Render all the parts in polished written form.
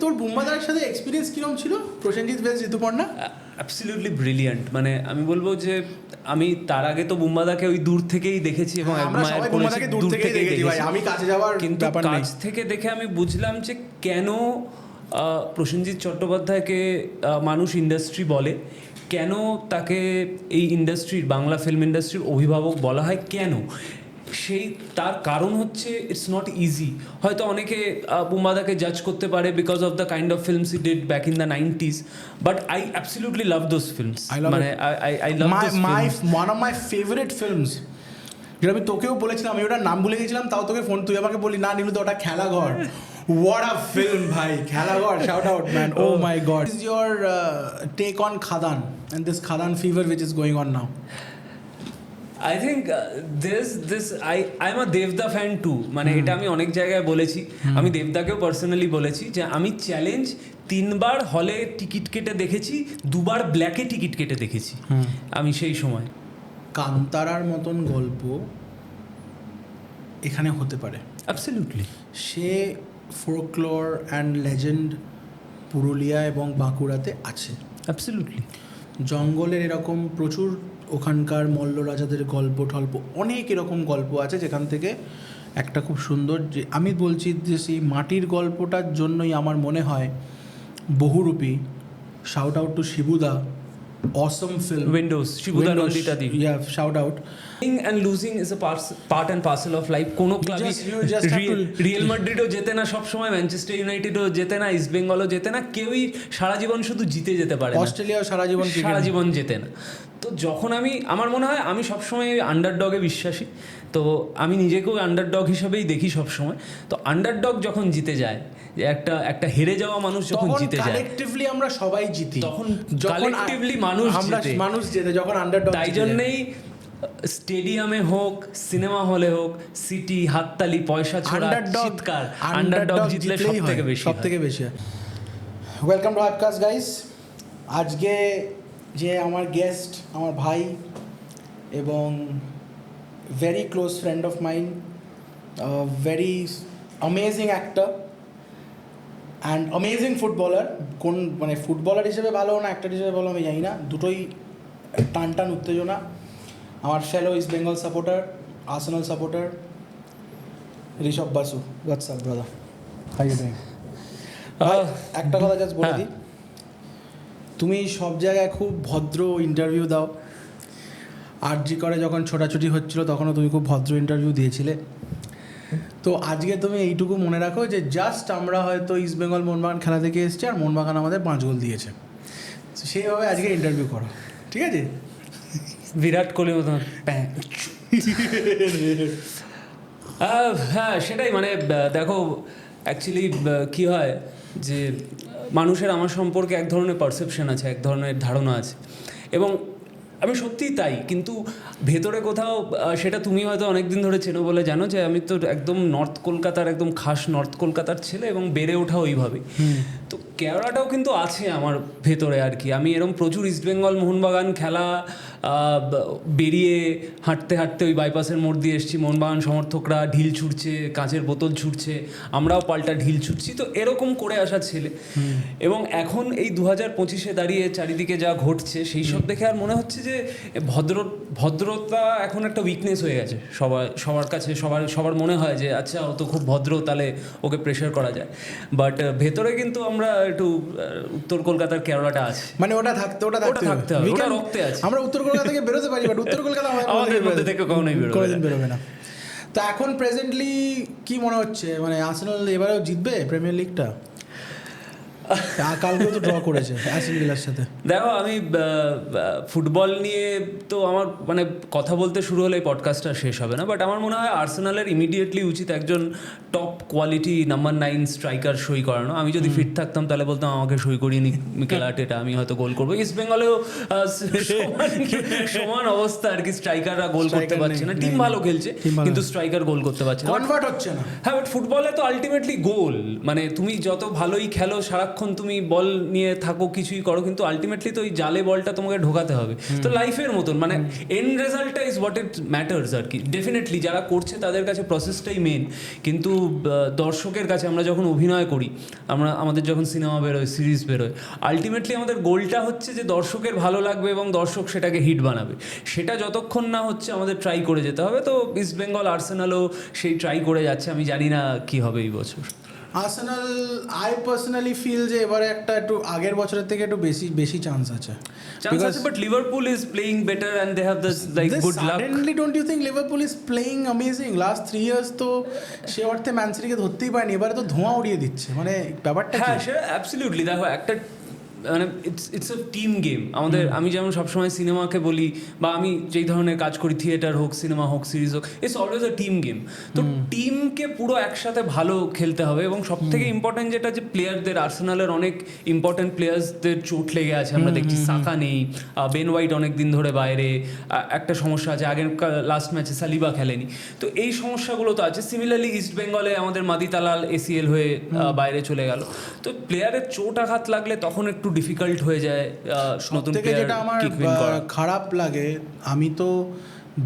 তোর বুম্বাদার সাথে এক্সপিরিয়েন্স কিরকম ছিল প্রসেনজিৎ ভেস ঋতুপর্ণা? Absolutely brilliant. মানে আমি বলবো যে আমি তার আগে তো বুম্বাদাকে ওই দূর থেকেই দেখেছি এবং আমরা সবাই বুম্বাদাকে দূর থেকেই দেখেছি ভাই, আমি কাছে যাওয়ার কিন্তু ব্যাপার নেই। কাছ থেকে দেখে আমি বুঝলাম যে কেন প্রসেনজিৎ চট্টোপাধ্যায়কে মানুষ ইন্ডাস্ট্রি বলে, কেন তাকে এই ইন্ডাস্ট্রির, বাংলা ফিল্ম ইন্ডাস্ট্রির অভিভাবক বলা হয়, কেন সেই তার কারণ হচ্ছে ইটস নট ইজি। হয়তো অনেকে বুম্বাদাকে জাজ করতে পারে because of the kind of films he did back in the 90s, but I absolutely love those films. মানে I love one of my favourite films, যেটা আমি তোকেও বলেছিলাম, আমি ওটার নাম ভুলে গেছিলাম, তাও তোকে ফোন, তুই আমাকে বলি না নীলু তো ওটা খেলাঘর। What a film ভাই, খেলাঘর, shout out man, oh my god. What is your take on Khadan and this Khadan fever which is going on now? I think I'm a Devda fan too. মানে এটা আমি অনেক জায়গায় বলেছি, আমি দেবদাকেও personally বলেছি যে আমি চ্যালেঞ্জ 3বার হলে টিকিট কেটে দেখেছি, 2বার ব্ল্যাকে টিকিট কেটে দেখেছি আমি সেই সময়। কান্তারার মতন গল্প এখানে হতে পারে absolutely. Say folklore and legend Purulia এবং বাঁকুড়াতে আছে, অ্যাবসলিউটলি। জঙ্গলের এরকম প্রচুর, ওখানকার মল্ল রাজাদের গল্প টল্প, অনেক এরকম গল্প আছে যেখান থেকে একটা খুব সুন্দর, যে আমি বলছি যে সেই মাটির গল্পটার জন্যই আমার মনে হয় Bahurupi. Shout out to Shibuda, awesome film Windows, Shibuda Nandita di, shout out. and losing is a part and parcel of life. কোনো ক্লাবই, রিয়েল মাদ্রিডও জেতে না সব সময়, ম্যানচেস্টার ইউনাইটেডও জেতে না, ইস্ট বেঙ্গলও জেতে না, কেউই সারা জীবন শুধু জিতে যেতে পারে না, অস্ট্রেলিয়াও সারা জীবন জেতে না। তো যখন আমার মনে হয় আমি সবসময় আন্ডারডগে বিশ্বাসী, তো আমি নিজেকেও আন্ডারডগ হিসেবেই দেখি সবসময়। তো আন্ডারডগ যখন জিতে যায়, যে একটা হেরে যাওয়া মানুষ যখন জিতে যায়, কালেকটিভলি আমরা সবাই জিতি, তখন কালেকটিভলি মানুষ জেতে যখন আন্ডারডগ। তাই জন্যই স্টেডিয়ামে হোক, সিনেমা হলে হোক, সিটি, হাততালি, পয়সা ছোড়া, চিৎকার, আন্ডারডগ জিতলে সব থেকে বেশি। Welcome to Hypecast guys. আজকে যে আমার গেস্ট, আমার ভাই এবং very close friend of mine, very amazing actor and amazing footballer. কোন মানে ফুটবলার হিসেবে ভালো না অ্যাক্টর হিসেবে ভালো আমি জানি না, দুটোই টান উত্তেজনা। আমার fellow East Bengal supporter, Arsenal supporter, Rishabh Basu. What's up brother, how you doing? একটা কথা জাস্ট বলে দিই, তুমি সব জায়গায় খুব ভদ্র ইন্টারভিউ দাও। আরজি করে যখন ছোটাছুটি হচ্ছিল তখনও তুমি খুব ভদ্র ইন্টারভিউ দিয়েছিলে। তো আজকে তুমি এইটুকু মনে রাখো যে জাস্ট আমরা হয়তো ইস্ট বেঙ্গল মোহনবাগান খেলা থেকে এসেছি আর মোহনবাগান আমাদের 5 গোল দিয়েছে, সেইভাবে আজকে ইন্টারভিউ করো, ঠিক আছে? বিরাট কোহলি মতন। হ্যাঁ সেটাই। মানে দেখো অ্যাকচুয়ালি কী হয় যে মানুষের আমার সম্পর্কে এক ধরনের পারসেপশন আছে, এক ধরনের ধারণা আছে, এবং আমি সত্যিই তাই। কিন্তু ভেতরে কোথাও সেটা তুমি হয়তো অনেক দিন ধরে চেনো বলে জানো যে আমি তো একদম নর্থ কলকাতার, একদম খাস নর্থ কলকাতার ছেলে এবং বেড়ে ওঠা ওইভাবেই। তো কেওড়াটাও কিন্তু আছে আমার ভেতরে আর কি। আমি এরকম প্রচুর ইস্টবেঙ্গল মোহনবাগান খেলা বেরিয়ে হাঁটতে ওই বাইপাসের মোড় দিয়ে এসেছি, মোহনবাগান সমর্থকরা ঢিল ছুটছে, কাঁচের বোতল ছুটছে, আমরাও পাল্টা ঢিল ছুটছি, তো এরকম করে আসা ছেলে। এবং এখন এই 2025-এ দাঁড়িয়ে চারিদিকে যা ঘটছে সেই সব দেখে আর মনে হচ্ছে যে ভদ্রতা এখন একটা উইকনেস হয়ে গেছে সবার কাছে। সবার মনে হয় যে আচ্ছা ও তো খুব ভদ্র, তাহলে ওকে প্রেশার করা যায়। বাট ভেতরে কিন্তু আমরা একটু উত্তর কলকাতার কেওড়াটা আছে, মানে ওটা থাকতে হবে, ওটা রক্তে আছে। আমরা উত্তর কলকাতা থেকে বেরোতে পারি, বাট উত্তর কলকাতা আমাদের মধ্যে থেকে কোনোদিন বেরোবে না। তো এখন প্রেজেন্টলি কি মনে হচ্ছে, মানে আর্সেনাল এবারেও জিতবে প্রিমিয়ার লিগটা? কালকেও তো ড্র করেছে অ্যাস্টন ভিলার সাথে। দেখো আমি ফুটবল নিয়ে তো আমার মানে কথা বলতে শুরু হলে এই পডকাস্টটা শেষ হবে না, বাট আমার মনে হয় আর্সেনালের ইমিডিয়েটলি উচিত একজন টপ কোয়ালিটি নাম্বার 9 স্ট্রাইকার সই করানো। আমি যদি ফিট থাকতাম তাহলে বলতাম আমাকে সই করিয়ে নি মিকেল আর্টেটা, আমি হয়তো গোল করবো। ইস্ট বেঙ্গলেও সমান অবস্থা আর কি, স্ট্রাইকাররা গোল করতে পারছে না। টিম ভালো খেলছে কিন্তু স্ট্রাইকার গোল করতে পারছে না, কনভার্ট হচ্ছে না। হ্যাঁ, বাট ফুটবলে তো আলটিমেটলি গোল, মানে তুমি যত ভালোই খেলো সারাক্ষণ সারাক্ষণ তুমি বল নিয়ে থাকো কিছুই করো, কিন্তু আলটিমেটলি তো ওই জালে বলটা তোমাকে ঢোকাতে হবে। তো লাইফের মতন মানে এন্ড রেজাল্টটা ইজ হোয়াট ইট ম্যাটার্স আর কি। ডেফিনেটলি যারা করছে তাদের কাছে প্রসেসটাই মেন, কিন্তু দর্শকের কাছে আমরা যখন অভিনয় করি, আমাদের যখন সিনেমা বেরোয়, সিরিজ বেরোয়, আলটিমেটলি আমাদের গোলটা হচ্ছে যে দর্শকের ভালো লাগবে এবং দর্শক সেটাকে হিট বানাবে। সেটা যতক্ষণ না হচ্ছে আমাদের ট্রাই করে যেতে হবে। তো ইস্ট বেঙ্গল আর্সেনালও সেই ট্রাই করে যাচ্ছে। আমি জানি না কি হবে এই বছর। আর্সেনাল আই পার্সোনালি ফিল যে এবারে একটু আগের বছরের থেকে একটু বেশি চান্স আছে। But Liverpool is playing better and they have this like good luck. Suddenly don't you think Liverpool is playing amazing? Last 3 years তো সে অর্থে ম্যান সিটিকে ধরতেই পারেনি, এবারে তো ধোঁয়া উড়িয়ে দিচ্ছে। মানে ব্যাপারটা হ্যাঁ, সেটা অ্যাবসলিউটলি। দেখো, একটা মানে ইটস আ টিম গেম আমাদের। আমি যেমন সবসময় সিনেমাকে বলি, বা আমি যেই ধরনের কাজ করি, থিয়েটার হোক, সিনেমা হোক, সিরিজ হোক, it's always a team game. তো টিমকে পুরো একসাথে ভালো খেলতে হবে। এবং সব থেকে ইম্পর্টেন্ট যেটা, যে প্লেয়ারদের, আর্সেনালের অনেক ইম্পর্টেন্ট প্লেয়ার্সদের চোট লেগে আছে। আমরা দেখছি সাকা নেই, বেন হোয়াইট অনেক দিন ধরে বাইরে, একটা সমস্যা আছে, আগের লাস্ট ম্যাচে সালিবা খেলেনি। তো এই সমস্যাগুলো তো আছে। সিমিলারলি ইস্ট বেঙ্গলে আমাদের মাদি তালাল ACL হয়ে বাইরে চলে গেল। তো প্লেয়ারের চোট আঘাত লাগলে তখন একটু ডিফিকাল্ট হয়ে যায় নতুন থেকে যেটা আমার খারাপ লাগে, আমি তো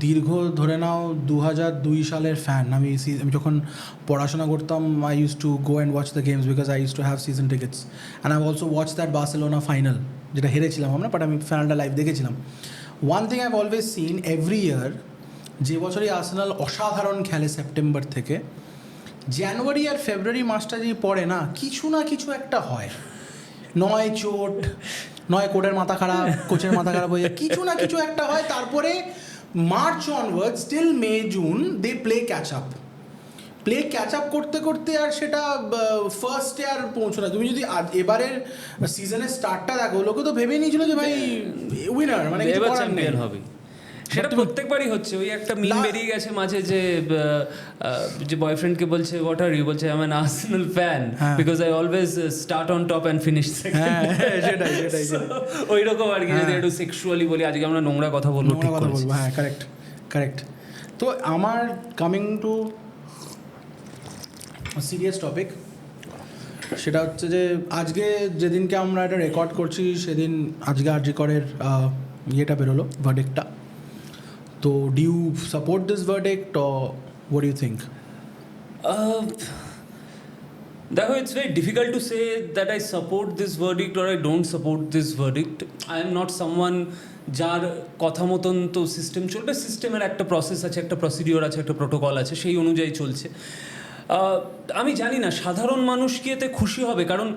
দীর্ঘ ধরে নাও 2002 সালের ফ্যান। আমি যখন পড়াশোনা করতাম, I use to go and watch the games because I use to have season tickets, and I also watch that Barcelona final, যেটা হেরেছিলাম আমরা, বাট আমি ফাইনালটা লাইভ দেখেছিলাম। One thing I have always seen every year, যে বছরই Arsenal অসাধারণ খেলে সেপ্টেম্বর থেকে, জানুয়ারি আর ফেব্রুয়ারি মাসটা যে পড়ে না, কিছু না কিছু একটা হয়। নয় চোট, নয় কোচের মাথা খারাপ হয়ে যায়, কিছু না কিছু একটা হয়। তারপরে March onward still May June they play catch up করতে করতে আর সেটা ফার্স্টে আর পৌঁছো না। তুমি যদি এবারের সিজনের স্টার্টটা দেখো, লোকে তো ভেবে নিয়েছিল যে ভাই উইনার, মানে কিছু করার নেই হবে। সেটা প্রত্যেকবারই হচ্ছে। ওই একটা মিম বেরিয়ে গেছে মাঝে, যে বয়ফ্রেন্ডকে বলছে হোয়াট আর ইউ, বলছে I am an Arsenal fan because I always start on top and finish second. সেটাই ওই রকম আর কি। যদি একটু সেক্সুয়ালি বলি, আজকে আমরা নোংরা কথা বলবো, হ্যাঁ কারেক্ট। তো আমার কামিং টু সিরিয়াস টপিক, সেটা হচ্ছে যে আজকে যেদিনকে আমরা এটা রেকর্ড করছি, সেদিন আজকে আরজি করের ইয়েটা বেরোলো, ভার্ডিক্টটা। তো do you support this verdict or what do you think? দেখো, it's very difficult to say that I support this verdict or I don't support this verdict. I am not someone যার কথা মতন তো সিস্টেম চলবে। সিস্টেমের একটা process আছে, একটা প্রসিডিওর আছে, একটা প্রোটোকল আছে, সেই অনুযায়ী চলছে। আমি জানি না সাধারণ মানুষ কি এতে খুশি হবে, কারণ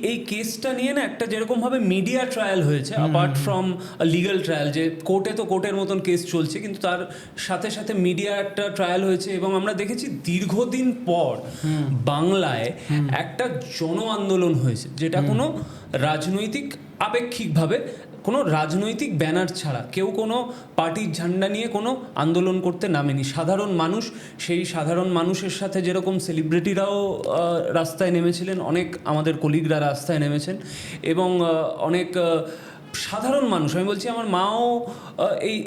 এই কেসটা নিয়ে না একটা যেরকমভাবে মিডিয়া ট্রায়াল হয়েছে, অ্যাপার্ট ফ্রম লিগ্যাল ট্রায়াল, যে কোর্টের মতন কেস চলছে, কিন্তু তার সাথে সাথে মিডিয়া একটা ট্রায়াল হয়েছে। এবং আমরা দেখেছি দীর্ঘদিন পর বাংলায় একটা জন আন্দোলন হয়েছে, যেটা কোনো রাজনৈতিক, আপেক্ষিকভাবে কোনো রাজনৈতিক ব্যানার ছাড়া, কেউ কোনো পার্টির ঝান্ডা নিয়ে কোনো আন্দোলন করতে নামেনি। সাধারণ মানুষ, সেই সাধারণ মানুষের সাথে যেরকম সেলিব্রিটিরাও রাস্তায় নেমেছিলেন, অনেক আমাদের কলিগরা রাস্তায় নেমেছেন, এবং অনেক সাধারণ মানুষ, আমি বলছি আমার মাও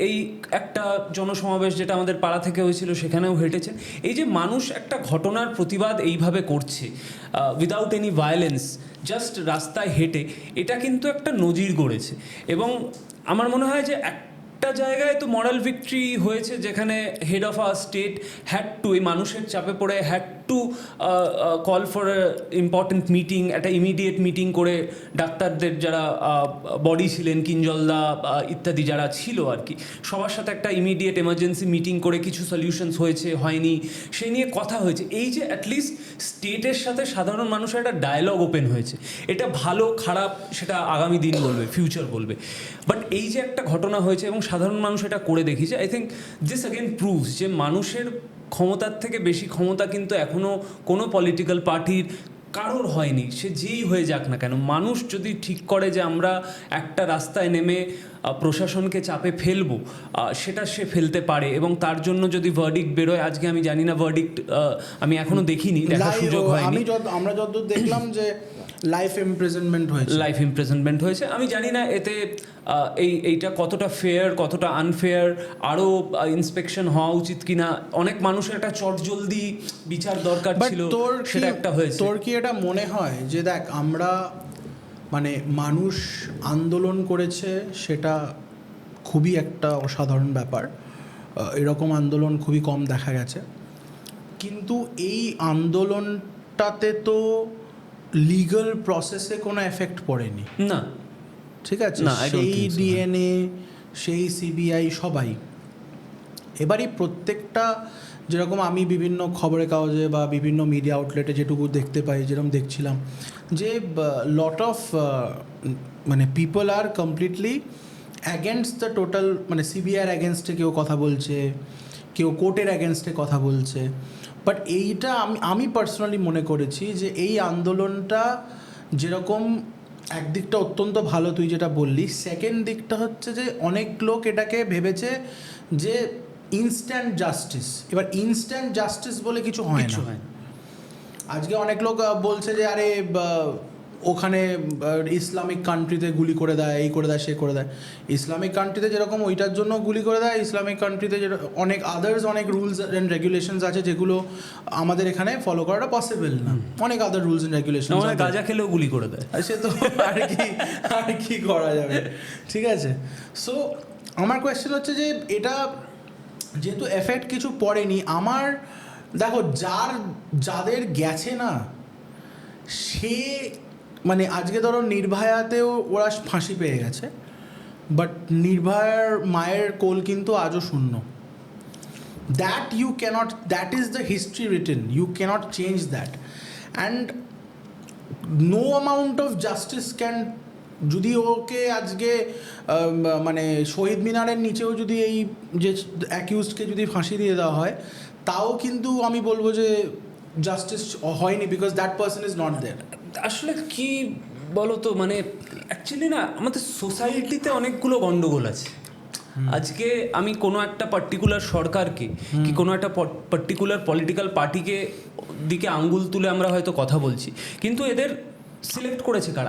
এই একটা জনসমাবেশ যেটা আমাদের পাড়া থেকে হয়েছিল সেখানেও হেঁটেছেন। এই যে মানুষ একটা ঘটনার প্রতিবাদ এইভাবে করছে উইদাউট এনি ভায়োলেন্স, জাস্ট রাস্তায় হেঁটে, এটা কিন্তু একটা নজির গড়েছে। এবং আমার মনে হয় যে একটা জায়গায় তো মরাল ভিক্টরি হয়েছে, যেখানে head of our state had to, এই মানুষের চাপে পড়ে had to call for important meeting, একটা ইমিডিয়েট মিটিং করে ডাক্তারদের যারা বডি ছিলেন, কিঞ্জলদা ইত্যাদি যারা ছিল আর কি, সবার সাথে একটা ইমিডিয়েট এমার্জেন্সি মিটিং করে কিছু সলিউশনস হয়েছে, হয়নি, সেই নিয়ে কথা হয়েছে। এই যে অ্যাটলিস্ট স্টেটের সাথে সাধারণ মানুষের একটা ডায়ালগ ওপেন হয়েছে। এটা ভালো খারাপ সেটা আগামী দিন বলবে, ফিউচার বলবে, বাট এই যে একটা ঘটনা হয়েছে এবং সাধারণ মানুষ এটা করে দেখিয়েছে, I think this again proves যে মানুষের ক্ষমতার থেকে বেশি ক্ষমতা কিন্তু এখনও কোনো পলিটিক্যাল পার্টির কারোর হয়নি, সে যেই হয়ে যাক না কেন। মানুষ যদি ঠিক করে যে আমরা একটা রাস্তায় নেমে প্রশাসনকে চাপে ফেলবো সেটা সে ফেলতে পারে, এবং তার জন্য যদি ভার্ডিক্ট বেরোয়, আজকে আমি জানি না ভার্ডিক্ট, আমি এখনো দেখিনি, দেখার সুযোগ হয়নি। আমরা যতদূর দেখলাম যে লাইফ ইমপ্রিজনমেন্ট হয়েছে। আমি জানি না এতে এইটা কতটা ফেয়ার, কতটা আনফেয়ার, আরও ইন্সপেকশন হওয়া উচিত কিনা। অনেক মানুষের একটা চটজলদি বিচার দরকার ছিল, সেটা একটা হয়েছে। তোর কি এটা মনে হয় যে দেখ, আমরা মানে মানুষ আন্দোলন করেছে, সেটা খুবই একটা অসাধারণ ব্যাপার, এরকম আন্দোলন খুবই কম দেখা গেছে, কিন্তু এই আন্দোলনটাতে তো লিগ্যাল প্রসেসে কোনো এফেক্ট পড়েনি না, ঠিক আছে? সেই ডিএনএ, সেই সিবিআই, সবাই এবারই প্রত্যেকটা, যেরকম আমি বিভিন্ন খবরের কাগজে বা বিভিন্ন মিডিয়া আউটলেটে যেটুকু দেখতে পাই, যেরকম দেখছিলাম যে লট অফ মানে people are completely against the total, মানে সিবিআইয়ের অ্যাগেনস্টে কেউ কথা বলছে, কেউ কোর্টের অ্যাগেনস্টে কথা বলছে। বাট এইটা আমি পার্সোনালি মনে করেছি যে এই আন্দোলনটা যেরকম একদিকটা অত্যন্ত ভালো, তুই যেটা বললি, সেকেন্ড দিকটা হচ্ছে যে অনেক লোক এটাকে ভেবেছে যে ইনস্ট্যান্ট জাস্টিস। এবার ইনস্ট্যান্ট জাস্টিস বলে কিছু হয় না। আজকে অনেক লোক বলছে যে আরে ওখানে ইসলামিক কান্ট্রিতে গুলি করে দেয়, এই করে দেয়, সে করে দেয়। ইসলামিক কান্ট্রিতে যেরকম ওইটার জন্য গুলি করে দেয়, ইসলামিক কান্ট্রিতে অনেক অনেক রুলস অ্যান্ড রেগুলেশনস আছে যেগুলো আমাদের এখানে ফলো করাটা পসিবল না। অনেক আদার রুলস অ্যান্ড রেগুলেশন, গাঁজা খেলেও গুলি করে দেয়, সে তো আর কি করা যাবে, ঠিক আছে? সো আমার কোয়েশ্চেন হচ্ছে যে এটা যেহেতু এফেক্ট কিছু পড়েনি, আমার দেখো যাদের গেছে না, সে মানে আজকে ধরো নির্ভয়াতেও ওরা ফাঁসি পেয়ে গেছে, বাট নির্ভয়ার মায়ের কোল কিন্তু আজও শূন্য। That is the history written, you can't change that, and no amount of justice can, যদি ওকে আজকে মানে শহীদ মিনারের নিচেও যদি এই যে অ্যাকিউজডকে যদি ফাঁসি দিয়ে দেওয়া হয়, তাও কিন্তু আমি বলবো যে জাস্টিস হয়নি, because that person is not there. আসলে কি বলো তো, মানে অ্যাকচুয়ালি না, আমাদের সোসাইটিতে অনেকগুলো গন্ডগোল আছে। আজকে আমি কোনো একটা পার্টিকুলার সরকারকে কি কোনো একটা পার্টিকুলার পলিটিক্যাল পার্টিকে দিকে আঙ্গুল তুলে আমরা হয়তো কথা বলছি, কিন্তু এদের সিলেক্ট করেছে কারা?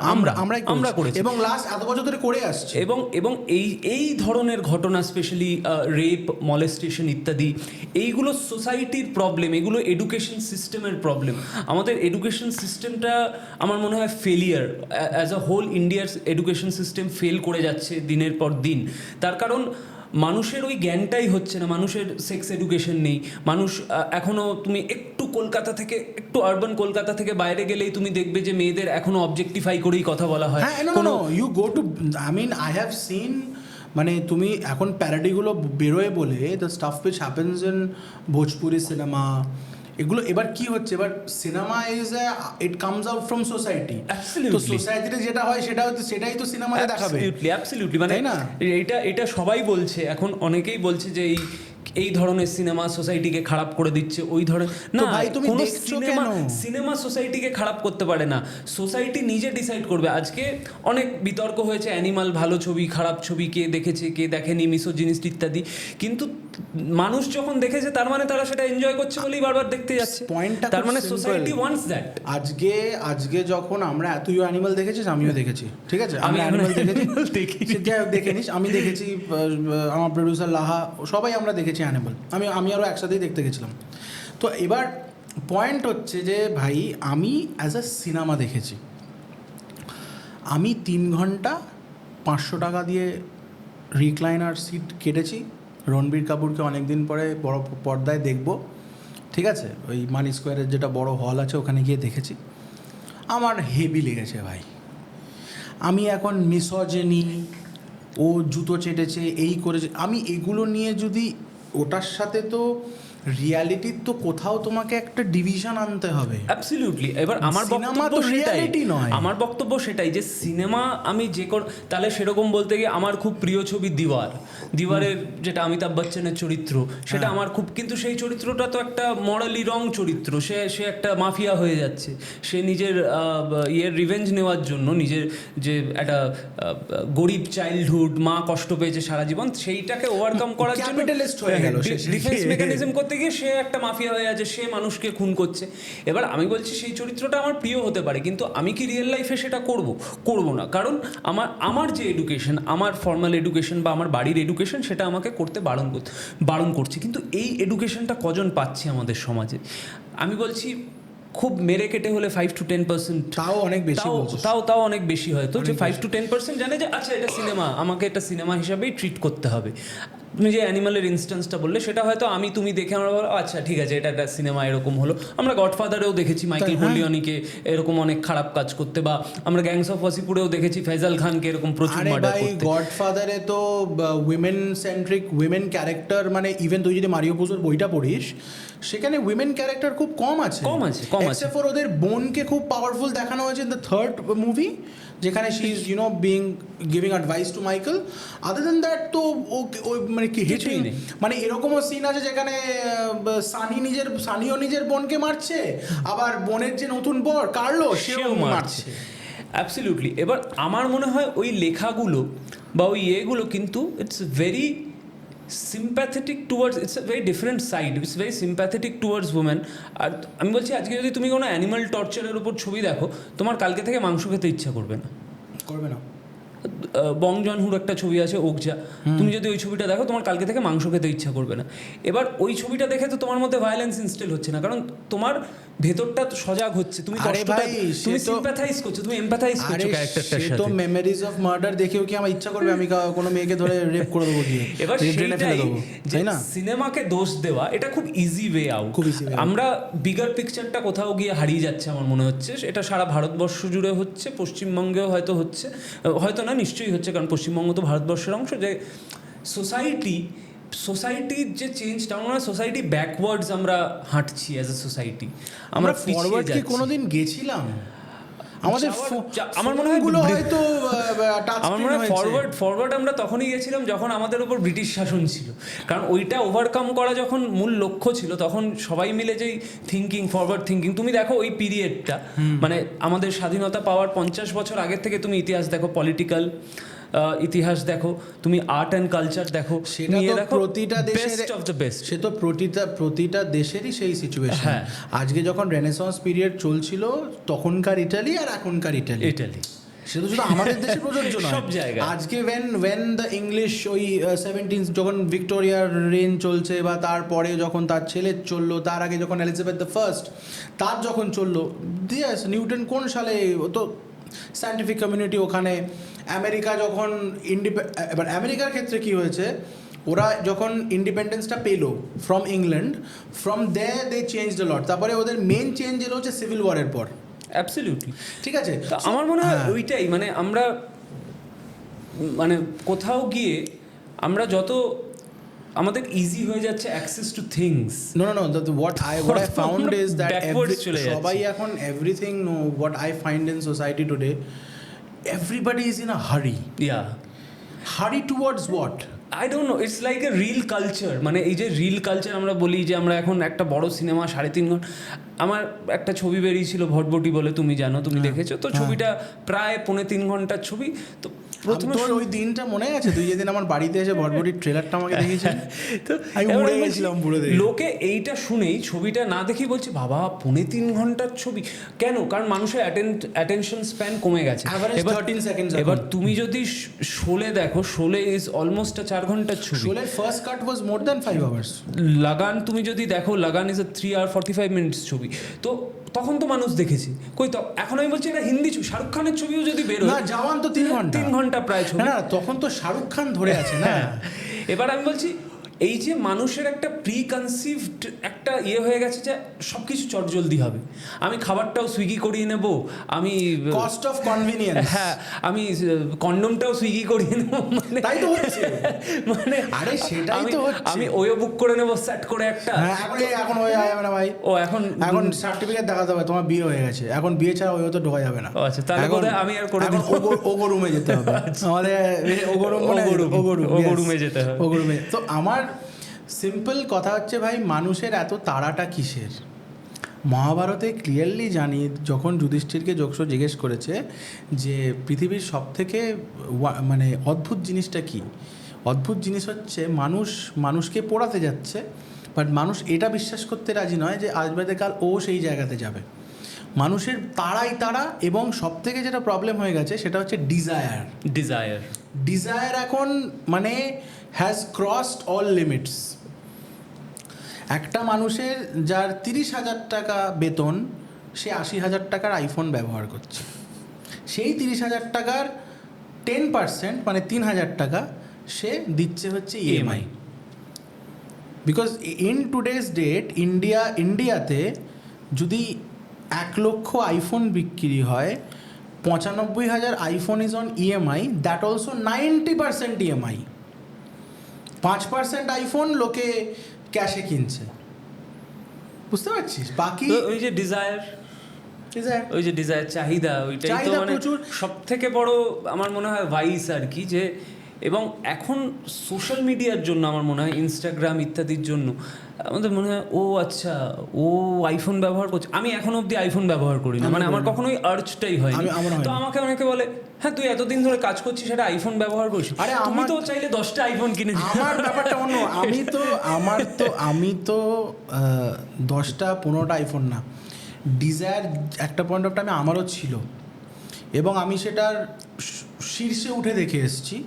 আমরা করেছি, এবং লাস্ট এত বছর ধরে করে আসছে। এবং এই ধরনের ঘটনা, স্পেশালি রেপ, মলেস্টেশন ইত্যাদি, এইগুলো সোসাইটির প্রবলেম, এগুলো এডুকেশন সিস্টেমের প্রবলেম। আমাদের এডুকেশন সিস্টেমটা আমার মনে হয় ফেলিয়ার, অ্যাজ আ হোল ইন্ডিয়ার এডুকেশন সিস্টেম ফেল করে যাচ্ছে দিনের পর দিন। তার কারণ মানুষের ওই জ্ঞানটাই হচ্ছে না, মানুষের সেক্স এডুকেশন নেই। মানুষ এখনও, তুমি একটু কলকাতা থেকে, একটু আরবান কলকাতা থেকে বাইরে গেলেই তুমি দেখবে যে মেয়েদের এখনও অবজেক্টিফাই করেই কথা বলা হয়। You go to, I have seen, মানে তুমি এখন প্যারাডিগুলো বেরোয় বলে, the stuff which happens in Bhojpuri cinema, এগুলো এবার কি হচ্ছে, এবার cinema it comes out from society. তো সোসাইটিতে যেটা হয় সেটাই তো সিনেমাতে দেখাবে। অ্যাবসলিউটলি, মানে না, এটা সবাই বলছে এখন, অনেকেই বলছে যে এই ধরনের সিনেমা সোসাইটিকে খারাপ করে দিচ্ছে, ওই ধরনের না। ভাই তুমি দেখছো কেন? সিনেমা সোসাইটিকে খারাপ করতে পারে না, সোসাইটি নিজে ডিসাইড করবে। আজকে অনেক বিতর্ক হয়েছে অ্যানিমাল, ভালো ছবি, খারাপ ছবি, কে দেখেছে, কে দেখেনি, মিসোজিনিস্ট ইত্যাদি, কিন্তু মানুষ যখন দেখেছে তার মানে তারা সেটা এনজয় করছে বলেই বারবার দেখতে যাচ্ছে। তার মানে সোসাইটি ওয়ান্টস দ্যাট। আজকে যখন আমরা, তুইও অ্যানিমাল দেখেছিস, আমিও দেখেছি, ঠিক আছে? আমি অ্যানিমাল দেখেছি, দেখেনিস, আমি দেখেছি, আমার প্রডিউসার লাহা, সবাই আমরা দেখেছি অ্যানিমাল। আমি আরও একসাথেই দেখতে গেছিলাম। তো এবার পয়েন্ট হচ্ছে যে ভাই, আমি অ্যাজ আ সিনেমা দেখেছি, আমি 3 ঘন্টা 500 টাকা দিয়ে রিক্লাইনার সিট কেটেছি, রণবীর কাপুরকে অনেক দিন পরে বড় পর্দায় দেখবো, ঠিক আছে? ওই মানি স্কোয়ারের যেটা বড় হল আছে, ওখানে গিয়ে দেখেছি, আমার হেভি লেগেছে ভাই। আমি এখন মিসোজিনি, ও জুতো চেটেছে, এই করেছে, আমি এগুলো নিয়ে যদি, ওটার সাথে তো রিয়ালিটির তো কোথাও তোমাকে একটা ডিভিশন আনতে হবে। অ্যাবসলিউটলি। এবার আমার সিনেমা বক্তব্য তো সেটাই, reality নয়। আমার বক্তব্য সেটাই যে সিনেমা আমি যে তাহলে সেরকম বলতে গিয়ে আমার খুব প্রিয় ছবি দিওয়ারের যেটা অমিতাভ বচ্চনের চরিত্র, সেটা আমার খুব, কিন্তু সেই চরিত্রটা তো একটা মরালি রং চরিত্র। সে একটা মাফিয়া হয়ে যাচ্ছে, সে নিজের রিভেঞ্জ নেওয়ার জন্য, নিজের যে একটা গরিব চাইল্ডহুড, মা কষ্ট পেয়েছে সারা জীবন, সেইটাকে ওভারকাম করার জন্য Capitalist হয়ে গেল শেষে। ডিফেন্স মেকানিজম করতে গিয়ে সে একটা মাফিয়া হয়ে আছে, সে মানুষকে খুন করছে। এবার আমি বলছি সেই চরিত্রটা আমার প্রিয় হতে পারে, কিন্তু আমি কি রিয়েল লাইফে সেটা করব না, কারণ আমার যে এডুকেশন, আমার ফর্মাল এডুকেশন বা আমার বাড়ির এডুকেশন, সেটা আমাকে করতে বারণ করছে। কিন্তু এই এডুকেশনটা কজন পাচ্ছে আমাদের সমাজে? আমি বলছি খুব মেরে কেটে হলে 5 to 10%, তাও অনেক বেশি বলছিস। তাও অনেক বেশি হয়তো, যে 5 to 10% জানে যে আচ্ছা এটা সিনেমা, আমাকে এটা সিনেমা হিসাবেই ট্রিট করতে হবে। তুমি যে অ্যানিমালের ইনস্ট্যান্সটা বললে, সেটা হয়তো তুমি দেখে আমরা বলো আচ্ছা ঠিক আছে এটা একটা সিনেমা, এরকম হলো। আমরা গডফাদারেও দেখেছি মাইকেল কোলিয়নিকে এরকম অনেক খারাপ কাজ করতে, বা আমরা গ্যাংস অফ ওয়াসিপুরেও দেখেছি ফয়জাল খানকে এরকম প্রচুর মার্ডার করতে। গডফাদারে তো উইমেন সেন্ট্রিক, উইমেন ক্যারেক্টার, মানে ইভেন তুই যদি মারিও পুজোর বইটা পড়িস, সেখানে উইমেন ক্যারেক্টার খুব কম আছে। এক্সেপ্ট ফর ওদের বোনকে খুব পাওয়ারফুল দেখানো হয়েছে ইন দ্য থার্ড মুভি, যেখানে she is giving advice to Michael. Other then that তো ওই মানে কি হিটিং, মানে এরকমও সিন আছে যেখানে সানিও নিজের বোনকে মারছে, আবার বোনের যে নতুন বর কার্লো সেও মারছে। অ্যাবসলিউটলি। এবার আমার মনে হয় ওই লেখাগুলো বা ওই ইয়েগুলো কিন্তু it's very sympathetic towards, it's a very different side, it's very sympathetic towards women. আর আমি বলছি আজকে যদি তুমি কোনো অ্যানিমাল টর্চারের উপর ছবি দেখো, তোমার কালকে থেকে মাংস খেতে ইচ্ছা করবে না। বং জনহুর একটা ছবি আছে ওকজা, তুমি যদি ওই ছবিটা দেখো তোমার কালকে থেকে মাংস খেতে ইচ্ছা করবে না। এবার ওই ছবিটা দেখে তো তোমার মধ্যে ভায়োলেন্স ইনস্টিল হচ্ছে না, কারণ তোমার ভেতরটা সজাগ হচ্ছে, তুমি সিম্প্যাথাইজ করছো, তুমি এমপ্যাথাইজ করছো ক্যারেক্টারটার সাথে। তো মেমোরিজ অফ মার্ডার দেখেও কি আমার ইচ্ছা করবে আমি কোনো মেয়েকে ধরে রেপ করে দেবো গিয়ে? এবার সেইটাই যে সিনেমাকে দোষ দেওয়া, এটা খুব ইজি ওয়ে আউট। আমরা বিগার পিকচারটা কোথাও গিয়ে হারিয়ে যাচ্ছে আমার মনে হচ্ছে। এটা সারা ভারতবর্ষ জুড়ে হচ্ছে, পশ্চিমবঙ্গেও হয়তো হচ্ছে, হয়তো না নিশ্চয়ই হচ্ছে, কারণ পশ্চিমবঙ্গ তো ভারতবর্ষের অংশ। যে সোসাইটির যে চেঞ্জটা, আমরা সোসাইটি ব্যাকওয়ার্ডস আমরা হাঁটছি অ্যাজ এ সোসাইটি, আমরা ফরওয়ার্ড কি কোনোদিন গেছিলাম? আমাদের আমার মনে হয় হয়তো আমার মনে হয় ফরওয়ার্ড আমরা তখনই গেছিলাম যখন আমাদের উপর ব্রিটিশ শাসন ছিল, কারণ ওইটা ওভারকাম করা যখন মূল লক্ষ্য ছিল, তখন সবাই মিলে যেই ফরওয়ার্ড থিঙ্কিং, তুমি দেখো ওই পিরিয়ডটা, মানে আমাদের স্বাধীনতা পাওয়ার 50 বছর আগের থেকে তুমি ইতিহাস দেখো, পলিটিক্যাল ইতিহাস দেখো, তুমি আর্ট অ্যান্ড কালচার দেখো, প্রতিটা দেশের অফ দ্য বেস্ট। সে তো প্রতিটা দেশেরই সেই সিচুয়েশন। আজকে যখন রেনেসন্স পিরিয়ড চলছিল, তখনকার ইটালি আর এখনকার ইটালি, সেটা শুধু আমাদের দেশে প্রযোজ্য নয়, সব জায়গায়। আজকে when the ইংলিশ ওই 17 যখন ভিক্টোরিয়ার রেইন চলছে, বা তারপরে যখন তার ছেলে চললো, তার আগে যখন এলিজাবেথ দ্য ফার্স্ট তার যখন চললো, নিউটন কোন সালে, তো সায়েন্টিফিক কমিউনিটি ওখানে। আমেরিকা যখন এবার আমেরিকার ক্ষেত্রে কি হয়েছে, ওরা যখন ইন্ডিপেন্ডেন্সটা পেলো from England, from they change the lot. তারপরে ওদের মেন চেঞ্জ এলো হচ্ছে সিভিল ওয়ারের পর। অ্যাবসলিউটলি, ঠিক আছে। আমার মনে হয় ওইটাই, মানে আমরা মানে কোথাও গিয়ে আমরা যত আমাদের ইজি হয়ে যাচ্ছে access to things. No what I found is that সবাই এখন everything, no, what I find in society today, everybody is in a hurry. Hurry towards what? I don't know, it's like a real culture. মানে এই যে reel culture আমরা বলি, যে আমরা এখন একটা বড় সিনেমা 3.5 ঘন্টা, আমার একটা ছবি বেরিয়েছিল ভটভটি বলে, তুমি জানো, তুমি দেখেছো তো ছবিটা, প্রায় 3.5 ঘন্টার ছবি। তো প্রথমে ওই দিনটা মনে আছে, তুই যেদিন আমার বাড়িতে এসে ভটভটির ট্রেলারটা আমাকে দেখিয়েছিস, তো আমি উড়ে গেছিলাম পুরো। লোকে এইটা শুনেই, ছবিটা না দেখেই বলছে বাবা 3.5 ঘন্টার ছবি কেন? কারণ মানুষের অ্যাটেনশন স্প্যান কমে গেছে। এবার তুমি যদি শোলে দেখো, শোলে ইজ অলমোস্ট 4 ঘন্টার ছবি। শোলের ফার্স্ট কাট ওয়াজ মোর দ্যান 5 আওয়ার্স। লাগান তুমি যদি দেখো, লাগান ইজ 3 hour 45 minutes ছবি। তো তখন তো মানুষ দেখেছি কই, তো এখন আমি বলছি এটা হিন্দি ছবি, শাহরুখ খানের ছবিও যদি বেরোয়, না জওয়ান তো 3 ঘন্টা প্রায় ছবি। না, তখন তো শাহরুখ খান ধরে আছে না। এবার আমি বলছি এই যে মানুষের একটা প্রিকনসিভড একটা হয়ে গেছে যে সব কিছু চটজলদি হবে, আমি খাবারটাও সুইগি করিয়ে নেব, আমি কস্ট অফ কনভিনিয়েন্স, হ্যাঁ আমি কন্ডমটাও সুইগি করিয়ে নেব, মানে তাই তো হচ্ছে। মানে আরে সেটাই তো হচ্ছে। আমি ওইও বুক করে নেব সেট করে একটা। হ্যাঁ এখন ওই যাবে না ভাই, ও এখন সার্টিফিকেট দেখাতে হবে তোমার বিয়ে হয়ে গেছে, এখন বিয়ে ছাড়া ওই তো ঢোকা যাবে না। ও আচ্ছা, তাহলে বোধহয় আমি আর করে এখন ওগো রুমে যেতে হবে আমাদের, ওগো রুমে যেতে হবে। ওগো রুমে। তো আমার সিম্পল কথা হচ্ছে ভাই, মানুষের এত তাড়াটা কিসের? মহাভারতে ক্লিয়ারলি জানি, যখন যুধিষ্ঠিরকে যক্ষ জিজ্ঞেস করেছে যে পৃথিবীর সব থেকে মানে অদ্ভুত জিনিসটা কি, অদ্ভুত জিনিস হচ্ছে মানুষকে পোড়াতে যাচ্ছে, বাট মানুষ এটা বিশ্বাস করতে রাজি নয় যে আজ বাদে কাল ও সেই জায়গাতে যাবে। মানুষের তাড়া, এবং সব থেকে যেটা প্রবলেম হয়ে গেছে সেটা হচ্ছে ডিজায়ার এখন মানে হ্যাজ ক্রসড অল লিমিটস। একটা মানুষের যার 30,000 টাকা বেতন, সে 80,000 টাকার আইফোন ব্যবহার করছে, সেই 30,000 টাকার 10% মানে 3,000 টাকা সে দিচ্ছে হচ্ছে EMI. Because in today's date ইন্ডিয়াতে যদি 1 লক্ষ আইফোন বিক্রি হয়, 95,000 iPhone is on EMI, that also 90% EMI. 5% iPhone লোকে ক্যাশে কিনছে, বুঝতে পারছিস? বাকি ওই যে ডিজায়ার চাহিদা, ওইটাই তো মানে সব থেকে বড় আমার মনে হয় ভাইস আর কি। যে এবং এখন সোশ্যাল মিডিয়ার জন্য আমার মনে হয়, ইনস্টাগ্রাম ইত্যাদির জন্য আমাদের মনে হয় ও আচ্ছা ও আইফোন ব্যবহার করছে, আমি এখনো অবধি আইফোন ব্যবহার করি না, মানে আমার কখনোই আর্জটাই হয়নি। তো আমাকে অনেকে বলে হ্যাঁ তুই এতদিন ধরে কাজ করছিস, সেটা আইফোন ব্যবহার করছিস, আরে আমি তো চাইলে 10টা আইফোন কিনে নিই। আমার ব্যাপারটা অন্য, আমি তো 10টা 15টা আইফোন না, ডিজায়ার একটা পয়েন্ট অফ টাইমে আমারও ছিল, এবং আমি সেটার শীর্ষে উঠে দেখে এসেছি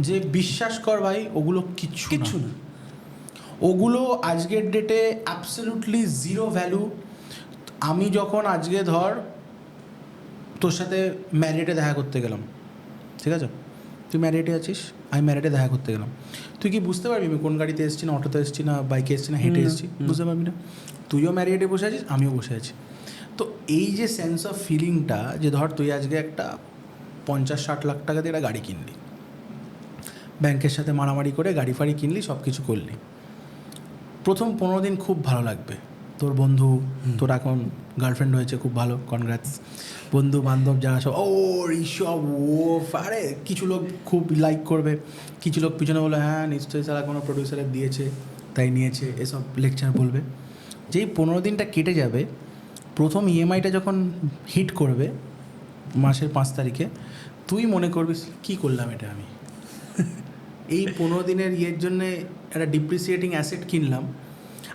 যে বিশ্বাস কর ভাই ওগুলো কিচ্ছু না। ওগুলো আজকের ডেটে অ্যাবসলিউটলি জিরো ভ্যালু। আমি যখন আজকে ধর তোর সাথে ম্যারিটে দেখা করতে গেলাম, ঠিক আছে, তুই ম্যারিটে আছিস, আমি ম্যারিটে দেখা করতে গেলাম, তুই কি বুঝতে পারবি আমি কোন গাড়িতে এসেছি, না অটোতে এসেছি, না বাইকে এসেছি, না হেঁটে এসেছি? বুঝতে পারবি না। তুইও ম্যারিটে বসে আছিস, আমিও বসে আছি। তো এই যে সেন্স অফ ফিলিংটা, যে ধর তুই আজকে একটা 50-60 লাখ টাকা দিয়ে একটা গাড়ি কিনলি, ব্যাংকের সাথে মারামারি করে গাড়ি ফাড়ি কিনলি, সব কিছু করলি, প্রথম 15 দিন খুব ভালো লাগবে। তোর বন্ধু, তোর এখন গার্লফ্রেন্ড হয়েছে, খুব ভালো, কনগ্রাটস। বন্ধু বান্ধব যারা সব ও ঋষভ ও আরে, কিছু লোক খুব লাইক করবে, কিছু লোক পিছনে বলে হ্যাঁ নিশ্চয়ই সারা কোনো প্রডিউসারের দিয়েছে তাই নিয়েছে, এসব লেকচার বলবে। যেই 15 দিনটা কেটে যাবে, প্রথম ইএমআইটা যখন হিট করবে মাসের 5 তারিখে, তুই মনে করবি কী করলাম এটা আমি। এই 15 দিনের জন্যে একটা ডিপ্রিসিয়েটিং অ্যাসেট কিনলাম।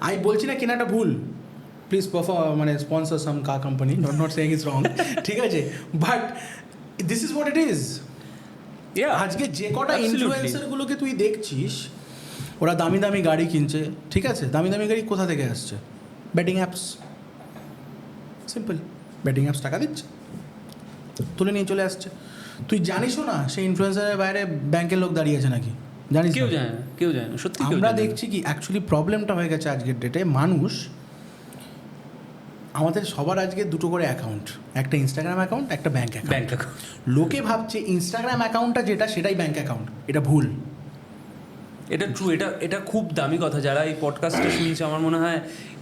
আমি বলছি না কেনাটা ভুল, প্লিজ মানে sponsor some car company, not saying is wrong, ঠিক আছে, but this is what it is. আজকে যে কটা ইনফ্লুয়েন্সারগুলোকে তুই দেখছিস, ওরা দামি দামি গাড়ি কিনছে, ঠিক আছে, দামি দামি গাড়ি কোথা থেকে আসছে? Batting apps, simple, batting apps টাকা দিচ্ছে, তুলে নিয়ে চলে আসছে। তুই জানিসও না সেই ইনফ্লুয়েন্সারের বাইরে ব্যাংকের লোক দাঁড়িয়ে আছে নাকি, জানিস? কেউ জানে না সত্যি। আমরা দেখছি কি অ্যাকচুয়ালি প্রবলেমটা হয়ে গেছে আজকের ডেটে, মানুষ, আমাদের সবার আজকে দুটো করে অ্যাকাউন্ট, একটা ইনস্টাগ্রাম অ্যাকাউন্ট, একটা ব্যাংক অ্যাকাউন্ট। লোকে ভাবছে ইনস্টাগ্রাম অ্যাকাউন্টটা যেটা সেটাই ব্যাংক অ্যাকাউন্ট, এটা ভুল। এটা ট্রু, এটা খুব দামি কথা। যারা এই পডকাস্টটা শুনছে, আমার মনে হয়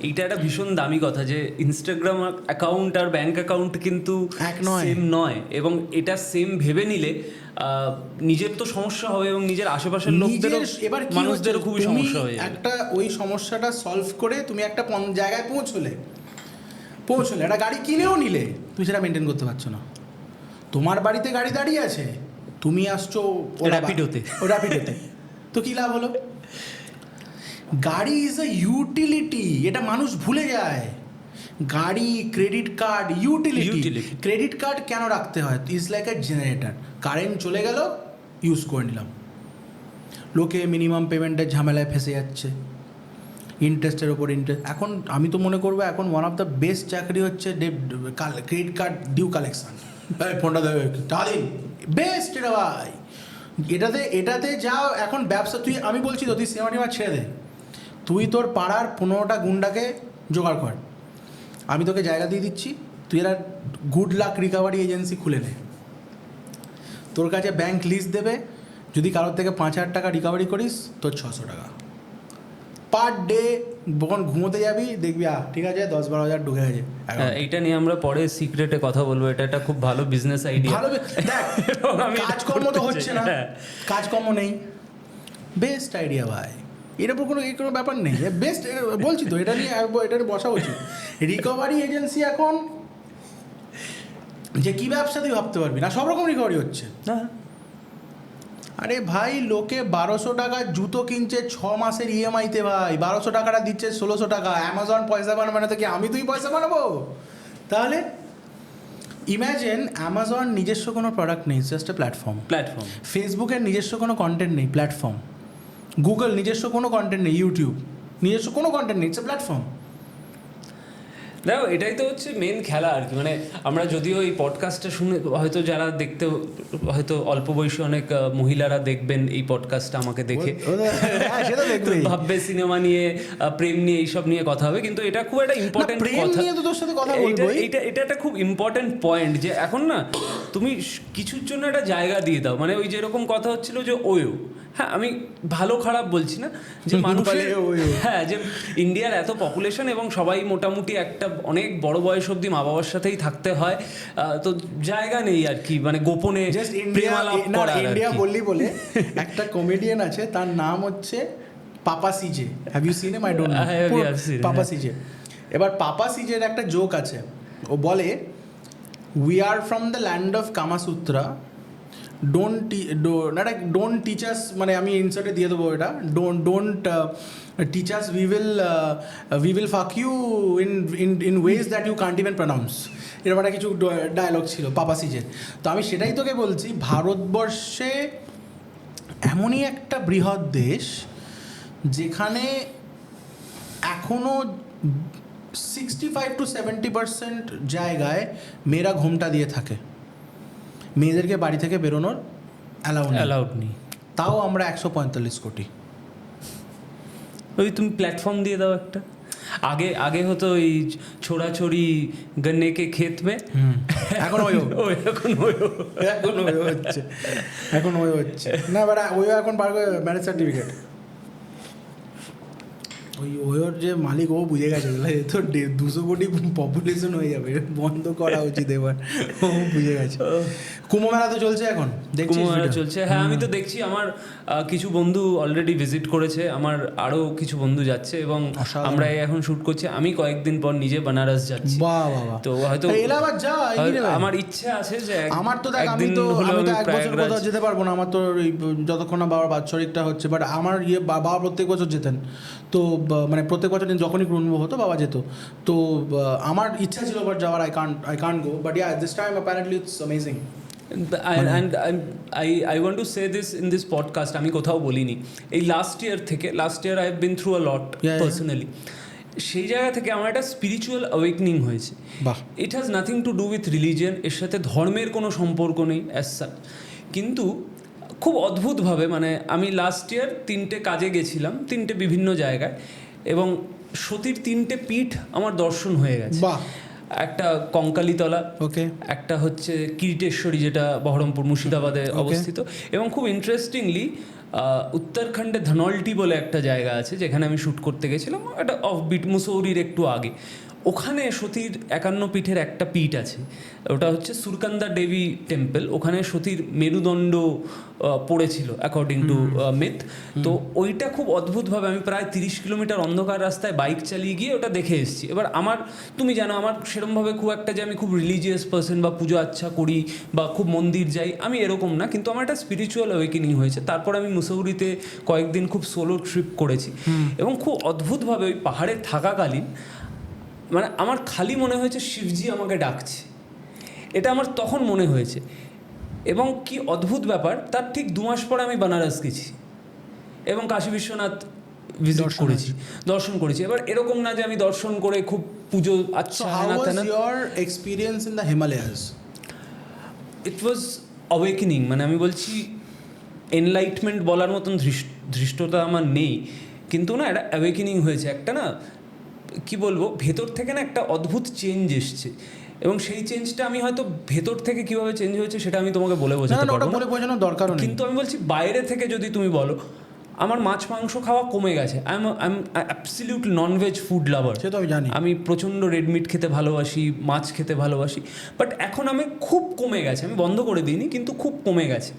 এইটা একটা ভীষণ দামি কথা, যে ইনস্টাগ্রাম অ্যাকাউন্ট আর ব্যাংক অ্যাকাউন্ট কিন্তু সেম নয়, এবং এটা সেম ভেবে নিলে নিজের তো সমস্যা হবে, এবং নিজের আশেপাশের লোকদেরও, এবার মানুষদেরও খুবই সমস্যা হয়ে যাবে। একটা ওই সমস্যাটা সলভ করে তুমি একটা জায়গায় পৌঁছলে, একটা গাড়ি কিনেও নিলে, তুমি সেটা মেনটেন করতে পারছো না। তোমার বাড়িতে গাড়ি দাঁড়িয়ে আছে, তুমি আসছো র্যাপিডোতে, তো কী লাভ হলো? গাড়ি ইজ আ ইউটিলিটি, এটা মানুষ ভুলে যায়। গাড়ি, credit card, utility. Credit card কেন রাখতে হয়? Is like a generator, current চলে গেল, ইউজ করে নিলাম। লোকে মিনিমাম পেমেন্টের ঝামেলায় ফেসে যাচ্ছে, ইন্টারেস্টের ওপর ইন্টারেস্ট। এখন আমি তো মনে করবো এখন ওয়ান অফ দ্য বেস্ট চাকরি হচ্ছে ক্রেডিট কার্ড ডিউ কালেকশন। ফোনটা দেবে, ডার্লিং, বেস্ট এটা ভাই, এটাতে যা এখন ব্যবসা, আমি বলছি তো তুই সিনেমা টিনেমা ছেড়ে দে, তুই তোর পাড়ার 15টা গুন্ডাকে জোগাড় কর, আমি তোকে জায়গা দিয়ে দিচ্ছি, তুই এরা গুড লাক রিকভারি এজেন্সি খুলে নে, তোর কাছে ব্যাংক লিস্ট দেবে, যদি কারোর থেকে 5,000 টাকা রিকভারি করিস তোর 600 টাকা পার ডে, যখন ঘুমোতে যাবি দেখবি ঠিক আছে 10-12 হাজার ঢুকে গেছে। এইটা নিয়ে আমরা পরে সিক্রেটে কথা বলবো, এটা একটা খুব ভালো বিজনেস আইডিয়া। ভালো দেখ, কাজকর্ম তো হচ্ছে না, কাজকর্ম নেই, বেস্ট আইডিয়া ভাই, এর উপর কোনো ব্যাপার নেই, বেস্ট বলছি তো, এটা নিয়ে বসা উচিত। রিকভারি এজেন্সি এখন যে কী ব্যবসা তুই ভাবতে পারবি না, সব রকম রিকভারি হচ্ছে। আরে ভাই লোকে 1200 টাকার জুতো কিনছে 6 মাসের ইএমআইতে, ভাই 1200 টাকাটা দিচ্ছে 1600 টাকা, অ্যামাজন পয়সা বানাবে না তো কি তুই পয়সা বানাবো? তাহলে ইম্যাজিন, অ্যামাজন নিজস্ব কোনো প্রোডাক্ট নেই, জাস্ট এ প্ল্যাটফর্ম। ফেসবুকের নিজস্ব কোনো কন্টেন্ট নেই, প্ল্যাটফর্ম। গুগল নিজস্ব কোনো কন্টেন্ট নেই, ইউটিউব নিজস্ব কোনো কন্টেন্ট নেই, ইটস এ প্ল্যাটফর্ম। দেখো এটাই তো হচ্ছে মেন খেলা আর কি। মানে আমরা যদিও এই পডকাস্টটা শুনে হয়তো যারা দেখতে, হয়তো অল্প বয়সী অনেক মহিলারা দেখবেন এই পডকাস্টটা আমাকে দেখে, ভাববে সিনেমা নিয়ে, প্রেম নিয়ে, এইসব নিয়ে কথা হবে, কিন্তু এটা খুব একটা ইম্পর্টেন্ট কথা। এটা একটা খুব ইম্পর্টেন্ট পয়েন্ট, যে এখন না তুমি কিছুর জন্য একটা জায়গা দিয়ে দাও। মানে ওই যেরকম কথা হচ্ছিল যে ওয়ো, হ্যাঁ আমি ভালো খারাপ বলছি না, যে মানুষের, হ্যাঁ যে ইন্ডিয়ার এত পপুলেশন এবং সবাই মোটামুটি একটা অনেক বড় বয়স অবধি মা বাবার সাথেই থাকতে হয়, তো জায়গা নেই আর কি, মানে গোপনে ইন্ডিয়া বললি বলে একটা কমেডিয়ান আছে, তার নাম হচ্ছে Papa CJ. Have you seen him? I don't know. Papa CJ. এবার পাপা সিজের একটা জোক আছে, ও বলে we are from the land of Kamasutra, don't teach us, মানে আমি ইনসার্টে দিয়ে দেবো এটা, don't teach us, we will fuck you in ways that you can't even pronounce. এরকম একটা কিছু ডায়লগ ছিল পাপা সিজের। তো আমি সেটাই তোকে বলছি, ভারতবর্ষে এমনই একটা বৃহৎ দেশ যেখানে এখনও 65-70% জায়গায় মেয়েরা ঘোমটা দিয়ে থাকে, মেয়েদেরকে বাড়ি থেকে বেরোনোর অ্যালাউড নেই, তাও আমরা 145 কোটি। ওই তুমি প্ল্যাটফর্ম দিয়ে দাও একটা। আগে হতো ওই ছোড়াছড়ি গন্নে কে ক্ষেত মে, এখন ওই হচ্ছে না, বাট ওই এখন বার করে ম্যারেজ সার্টিফিকেট, ওর যে মালিক ও বুঝে গেছে তো 200 কোটি পপুলেশন হয়ে যাবে, বন্ধ করা উচিত এবার, ও বুঝে গেছে। কুম্ভ মেলা তো চলছে এখন, দেখছি কুম্ভ মেলা চলছে, হ্যাঁ আমি তো দেখছি। আমার কিছু বন্ধু অলরেডি ভিজিট করেছে, আমার আরও কিছু বন্ধু যাচ্ছে, এবং আমরা এখন শ্যুট করছি। আমি কয়েকদিন পর নিজে বেনারস যাচ্ছি। তো হয়তো আমার ইচ্ছে আছে যে আমার তো দেখ, আমি তো 1 বছর কোথাও যেতে পারবো না, আমার তো যতক্ষণ না বাবার বাৎসরিকটা হচ্ছে, বাট আমার বাবা প্রত্যেক বছর যেতেন, তো মানে প্রত্যেক বছর যখনই কুম্ভ হতো বাবা যেত, তো আমার ইচ্ছা ছিল বাট যাওয়ার, I can't go, but yeah this time apparently it's amazing. and I want to say this in this podcast, আমি কোথাও বলিনি, এই last year I have been through a lot personally. সেই জায়গা থেকে আমার একটা স্পিরিচুয়াল অ্যাওয়েকনিং হয়েছে। It has nothing to do with religion, এর সাথে ধর্মের কোনো সম্পর্ক নেই অ্যাজ সাচ, কিন্তু খুব অদ্ভুতভাবে, মানে আমি লাস্ট ইয়ার 3টে কাজে গেছিলাম, 3টে বিভিন্ন জায়গায়, এবং সতীর 3টে পীঠ আমার দর্শন হয়ে গেছে। একটা কঙ্কালীতলা, একটা হচ্ছে কিরিটেশ্বরী যেটা বহরমপুর মুর্শিদাবাদে অবস্থিত, এবং খুব ইন্টারেস্টিংলি উত্তরাখণ্ডে ধনল্টি বলে একটা জায়গা আছে যেখানে আমি শ্যুট করতে গেছিলাম, একটা অফবিট মুসৌরির একটু আগে। ওখানে সতীর 51 পীঠের একটা পীঠ আছে, ওটা হচ্ছে সুরকান্দা দেবী টেম্পল। ওখানে সতীর মেরুদণ্ড পড়েছিল অ্যাকর্ডিং টু মিথ। তো ওইটা খুব অদ্ভুতভাবে আমি প্রায় 30 কিলোমিটার অন্ধকার রাস্তায় বাইক চালিয়ে গিয়ে ওটা দেখে এসেছি। এবার আমার, তুমি জানো আমার সেরকমভাবে খুব একটা যে আমি খুব রিলিজিয়াস পার্সন বা পুজো আচ্ছা করি বা খুব মন্দির যাই, আমি এরকম না, কিন্তু আমার একটা স্পিরিচুয়াল অ্যাওয়েকেনিং হয়েছে। তারপর আমি মুসৌরিতে কয়েকদিন খুব সোলো ট্রিপ করেছি, এবং খুব অদ্ভুতভাবে ওই পাহাড়ে থাকাকালীন মানে আমার খালি মনে হয়েছে শিবজি আমাকে ডাকছে, এটা আমার তখন মনে হয়েছে। এবং কি অদ্ভুত ব্যাপার, তার ঠিক 2 মাস পরে আমি বেনারস গেছি এবং কাশী বিশ্বনাথ ভিজিট করেছি, দর্শন করেছি। এবার এরকম না যে আমি দর্শন করে খুব পুজো আচ্ছা। How was your experience in the Himalayas? It was awakening, মানে আমি বলছি এনলাইটমেন্ট বলার মতন ধৃষ্টতা আমার নেই, কিন্তু না একটা অ্যাওয়েকেনিং হয়েছে, একটা না কি বলবো, ভেতর থেকে না একটা অদ্ভুত চেঞ্জ এসছে। এবং সেই চেঞ্জটা আমি হয়তো ভেতর থেকে কীভাবে চেঞ্জ হয়েছে সেটা আমি তোমাকে বলে বোঝাতে পারবো না, বোঝানোর দরকারও নেই। কিন্তু আমি বলছি বাইরে থেকে যদি তুমি বলো, আমার মাছ মাংস খাওয়া কমে গেছে। I am absolute non-veg food lover, সে তো আমি জানি। আমি প্রচণ্ড রেড মিট খেতে ভালোবাসি, মাছ খেতে ভালোবাসি, বাট এখন আমি খুব কমে গেছে, আমি বন্ধ করে দিইনি কিন্তু খুব কমে গেছে।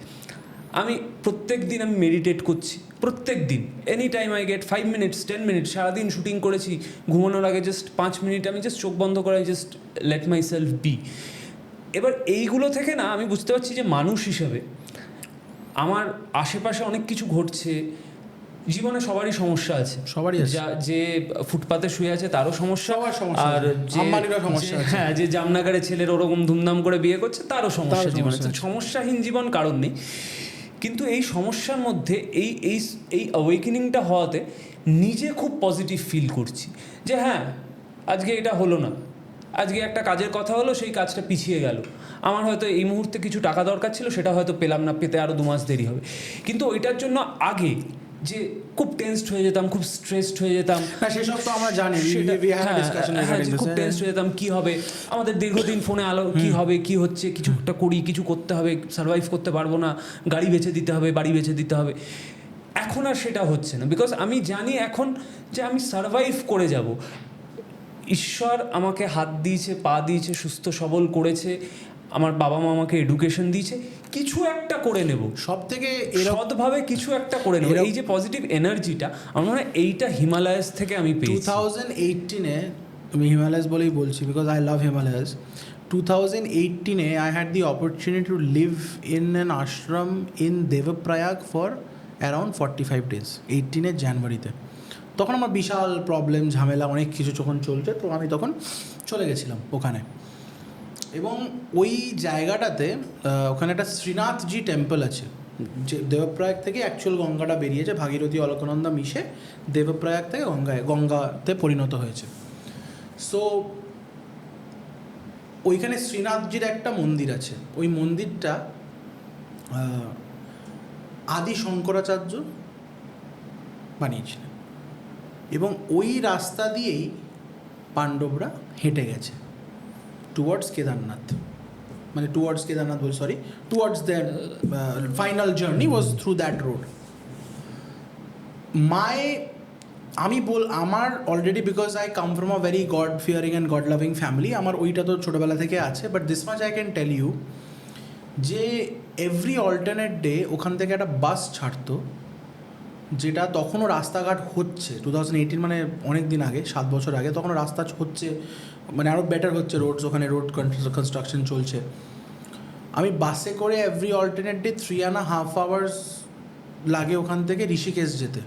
আমি প্রত্যেক দিন আমি মেডিটেট করছি, প্রত্যেক দিন, any time I get 5 minutes 10 minutes. সারাদিন শুটিং করেছি, ঘুমানোর আগে জাস্ট 5 মিনিট আমি জাস্ট চোখ বন্ধ করে just let myself be. এবার এইগুলো থেকে না আমি বুঝতে পারছি যে মানুষ হিসেবে আমার আশেপাশে অনেক কিছু ঘটছে। জীবনে সবারই সমস্যা আছে, সবারই আছে। যে ফুটপাতে শুয়ে আছে তারও সমস্যা, আর হ্যাঁ যে জামনগরের ছেলের ওরকম ধুমধাম করে বিয়ে করছে তারও সমস্যা জীবনে। সমস্যাহীন জীবন কারণ নেই, কিন্তু এই সমস্যার মধ্যে এই এই এই অ্যাওয়েকেনিংটা হওয়াতে নিজে খুব পজিটিভ ফিল করছি যে হ্যাঁ আজকে এটা হলো না, আজকে একটা কাজের কথা হলো, সেই কাজটা পিছিয়ে গেল, আমার হয়তো এই মুহূর্তে কিছু টাকা দরকার ছিল, সেটা হয়তো পেলাম না, পেতে আরও 2 মাস দেরি হবে। কিন্তু ওইটার জন্য আগে যে খুব টেনসড হয়ে যেতাম, খুব স্ট্রেসড হয়ে যেতাম, সেসব তো আমরা জানি, খুব টেনসড হয়ে যেতাম, কী হবে আমাদের দীর্ঘদিন ফোনে আলো, কী হবে, কী হচ্ছে, কিছু একটা করি, কিছু করতে হবে, সার্ভাইভ করতে পারবো না, গাড়ি বেচে দিতে হবে, বাড়ি বেচে দিতে হবে। এখন আর সেটা হচ্ছে না, বিকজ আমি জানি এখন যে আমি সার্ভাইভ করে যাব। ঈশ্বর আমাকে হাত দিয়েছে, পা দিয়েছে, সুস্থ সবল করেছে, আমার বাবা মা আমাকে এডুকেশন দিয়েছে, কিছু একটা করে নেব, সব থেকে সৎভাবে কিছু একটা করে নেব। এই যে পজিটিভ এনার্জিটা আমার মনে হয় এইটা হিমালয়াস থেকে আমি পেয়েছি। 2018-এ, আমি হিমালয়াস বলেই বলছি বিকজ আই লাভ হিমালয়াস। 2018-এ I had the opportunity to live in an ashram in Devprayag for around 45 days, 18 জানুয়ারিতে। তখন আমার বিশাল প্রবলেম ঝামেলা অনেক কিছু যখন চলছে, তো আমি তখন চলে গেছিলাম ওখানে। এবং ওই জায়গাটাতে ওখানে একটা শ্রীনাথজি টেম্পল আছে, যে দেবপ্রয়াগ থেকে অ্যাকচুয়াল গঙ্গাটা বেরিয়েছে, ভাগীরথী অলকনন্দা মিশে দেবপ্রয়াগ থেকে গঙ্গাতে পরিণত হয়েছে। সো ওইখানে শ্রীনাথজির একটা মন্দির আছে, ওই মন্দিরটা আদি শঙ্করাচার্য বানিয়েছিলেন, এবং ওই রাস্তা দিয়েই পাণ্ডবরা হেঁটে গেছে টুয়ার্ডস কেদারনাথ, মানে টুয়ার্ডস কেদারনাথ বল sorry towards their final journey was through that road. আমার already, because I come from a very god fearing and god loving family, আমার ওইটা তো ছোটোবেলা থেকে আছে। But this much I can tell you যে এভরি অল্টারনেট ডে ওখান থেকে একটা বাস ছাড়তো, যেটা তখনও রাস্তাঘাট হচ্ছে, 2018 মানে অনেক দিন আগে, 7 বছর আগে, তখনও রাস্তা হচ্ছে, মানে আরও বেটার হচ্ছে রোডস, ওখানে রোড কনস্ট্রাকশন চলছে। আমি বাসে করে এভরি অল্টারনেট ডে 3.5 hours লাগে ওখান থেকে ঋষিকেশ যেতে।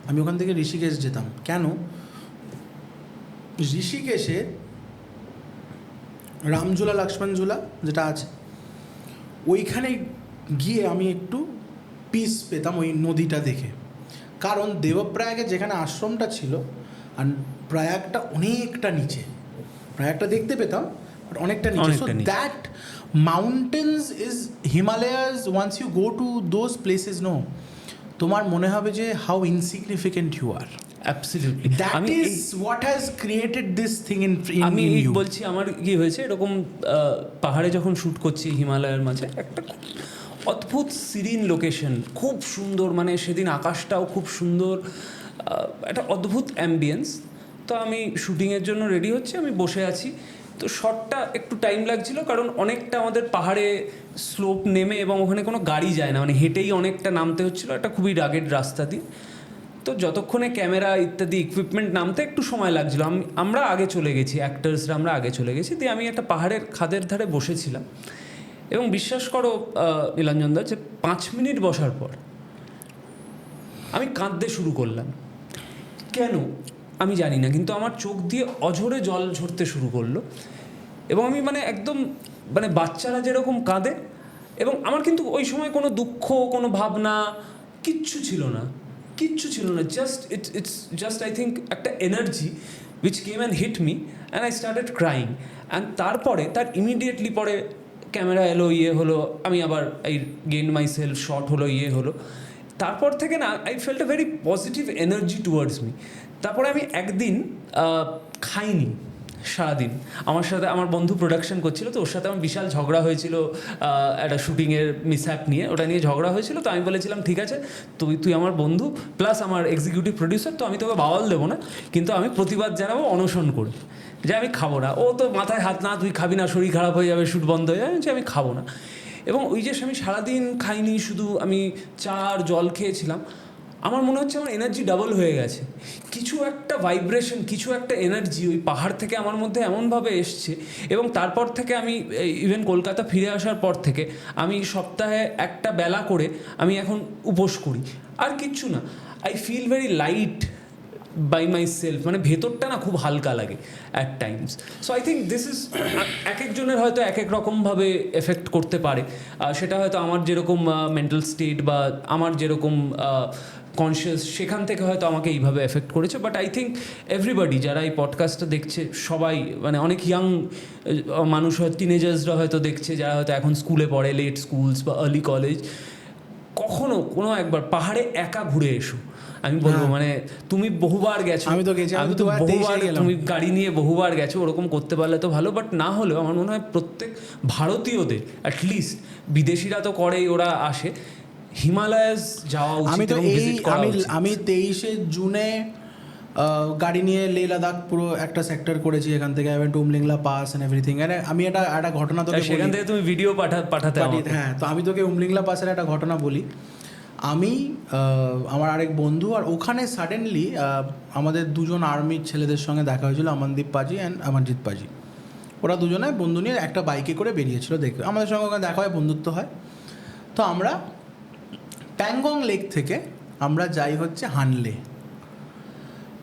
আমি ওখান থেকে ঋষিকেশ যেতাম কেন? ঋষিকেশে রামঝুলা লক্ষ্মণঝুলা যেটা আছে, ওইখানে গিয়ে আমি একটু পিস পেতাম ওই নদীটা দেখে। কারণ দেবপ্রয়াগে যেখানে আশ্রমটা ছিল আর প্রয়াগটা অনেকটা নিচে, প্রয়াগটা দেখতে পেতাম বাট অনেকটা নিচে। So that mountains is Himalayas, once you go to those places, no, তোমার মনে হবে যে how insignificant you are. Absolutely, that is what has created this thing in আমি বলছি আমার কি হয়েছে, এরকম পাহাড়ে যখন শ্যুট করছি হিমালয়ের মাঝে, একটা অদ্ভুত সিরিন লোকেশন, খুব সুন্দর, মানে সেদিন আকাশটাও খুব সুন্দর, একটা অদ্ভুত অ্যাম্বিয়েন্স। তো আমি শ্যুটিংয়ের জন্য রেডি হচ্ছি, আমি বসে আছি, তো শটটা একটু টাইম লাগছিল, কারণ অনেকটা আমাদের পাহাড়ে স্লোপ নেমে এবং ওখানে কোনো গাড়ি যায় না, মানে হেঁটেই অনেকটা নামতে হচ্ছিলো, একটা খুবই রাগেড রাস্তা দিয়ে। তো যতক্ষণে ক্যামেরা ইত্যাদি ইকুইপমেন্ট নামতে একটু সময় লাগছিলো, আমরা আগে চলে গেছি, অ্যাক্টার্সরা আমরা আগে চলে গেছি, দিয়ে আমি একটা পাহাড়ের খাদের ধারে বসেছিলাম। এবং বিশ্বাস করো নীলাঞ্জনদা, যে 5 মিনিট বসার পর আমি কাঁদতে শুরু করলাম। কেন আমি জানি না, কিন্তু আমার চোখ দিয়ে অঝরে জল ঝরতে শুরু করলো, এবং আমি মানে একদম, মানে বাচ্চারা যেরকম কাঁদে, এবং আমার কিন্তু ওই সময় কোনো দুঃখ, কোনো ভাবনা কিচ্ছু ছিল না, ইটস জাস্ট আই থিঙ্ক একটা energy which came and hit me and I started crying. And তারপরে তার ইমিডিয়েটলি পরে ক্যামেরা এলো, ইয়ে হলো, আমি আবার এই গেইন মাই সেলফ, শর্ট হলো, ইয়ে হলো। তারপর থেকে না I felt a very positive energy towards me. তারপরে আমি একদিন খাইনি সারাদিন। আমার সাথে আমার বন্ধু প্রোডাকশন করছিল, তো ওর সাথে আমার বিশাল ঝগড়া হয়েছিল একটা শুটিংয়ের মিসহ্যাপ নিয়ে, ওটা নিয়ে ঝগড়া হয়েছিল। তো আমি বলেছিলাম ঠিক আছে, তুই আমার বন্ধু প্লাস আমার এক্সিকিউটিভ প্রডিউসার, তো আমি তোকে বাওয়াল দেবো না, কিন্তু আমি প্রতিবাদ জানাবো অনশন করে যে আমি খাবো না। ও তো মাথায় হাত, না তুই খাবি না, শরীর খারাপ হয়ে যাবে, শ্যুট বন্ধ হয়ে যাবে, যে আমি খাবো না। এবং ওই যে আমি সারাদিন খাইনি, শুধু আমি চা আর জল খেয়েছিলাম, আমার মনে হচ্ছে আমার এনার্জি ডাবল হয়ে গেছে। কিছু একটা ভাইব্রেশন, কিছু একটা এনার্জি ওই পাহাড় থেকে আমার মধ্যে এমনভাবে এসছে। এবং তারপর থেকে আমি ইভেন কলকাতা ফিরে আসার পর থেকে আমি সপ্তাহে একটা বেলা করে আমি এখন উপোস করি, আর কিচ্ছু না। I feel very light by myself, মানে ভেতরটা না খুব হালকা লাগে at times. So I think this is, এক একজনের হয়তো এক এক রকমভাবে এফেক্ট করতে পারে। সেটা হয়তো আমার যেরকম মেন্টাল স্টেট বা আমার যেরকম কনসিয়াস, সেখান থেকে হয়তো আমাকে এইভাবে এফেক্ট করেছে। বাট আই থিঙ্ক এভরিবডি যারা এই পডকাস্টটা দেখছে, সবাই মানে অনেক ইয়াং মানুষ হয়, টিনেজার্সরা হয়তো দেখছে, যারা হয়তো এখন স্কুলে পড়ে, লেট স্কুলস বা আর্লি কলেজ, কখনো কোনো একবার পাহাড়ে একা ঘুরে এসো। আমি বলবো মানে তুমি বহুবার গেছো, আমি তো গেছি, আমি তো বহুবার, তুমি গাড়ি নিয়ে বহুবার গেছো, ওরকম করতে পারলে তো ভালো। বাট না হলেও আমার মনে হয় প্রত্যেক ভারতীয়দের, অ্যাটলিস্ট, বিদেশিরা তো করেই, ওরা আসে, হিমালয়াস যাওয়া উচিত এবং ভিজিট করা উচিত। আমি 23শে জুনে গাড়ি নিয়ে লে লাদাখ পুরো একটা সেক্টর করেছি, এখান থেকে উমলিংলা পাস এন্ড এভরিথিং। আমি একটা ঘটনা তোকে সেখান থেকে তুমি ভিডিও পাঠাতে আমাকে। হ্যাঁ, তো আমি তোকে উমলিংলা পাসের একটা ঘটনা বলি। আমি আমার আরেক বন্ধু, আর ওখানে সাডেনলি আমাদের দুজন আর্মির ছেলেদের সঙ্গে দেখা হয়েছিল, অমনদীপ পাজি অ্যান্ড অমরজিৎ পাজি। ওরা দুজনে বন্ধু নিয়ে একটা বাইকে করে বেরিয়েছিল, দেখবে আমাদের সঙ্গে ওখানে দেখা হয়, বন্ধুত্ব হয়। তো আমরা প্যাংগং লেক থেকে আমরা যাই হচ্ছে হানলে।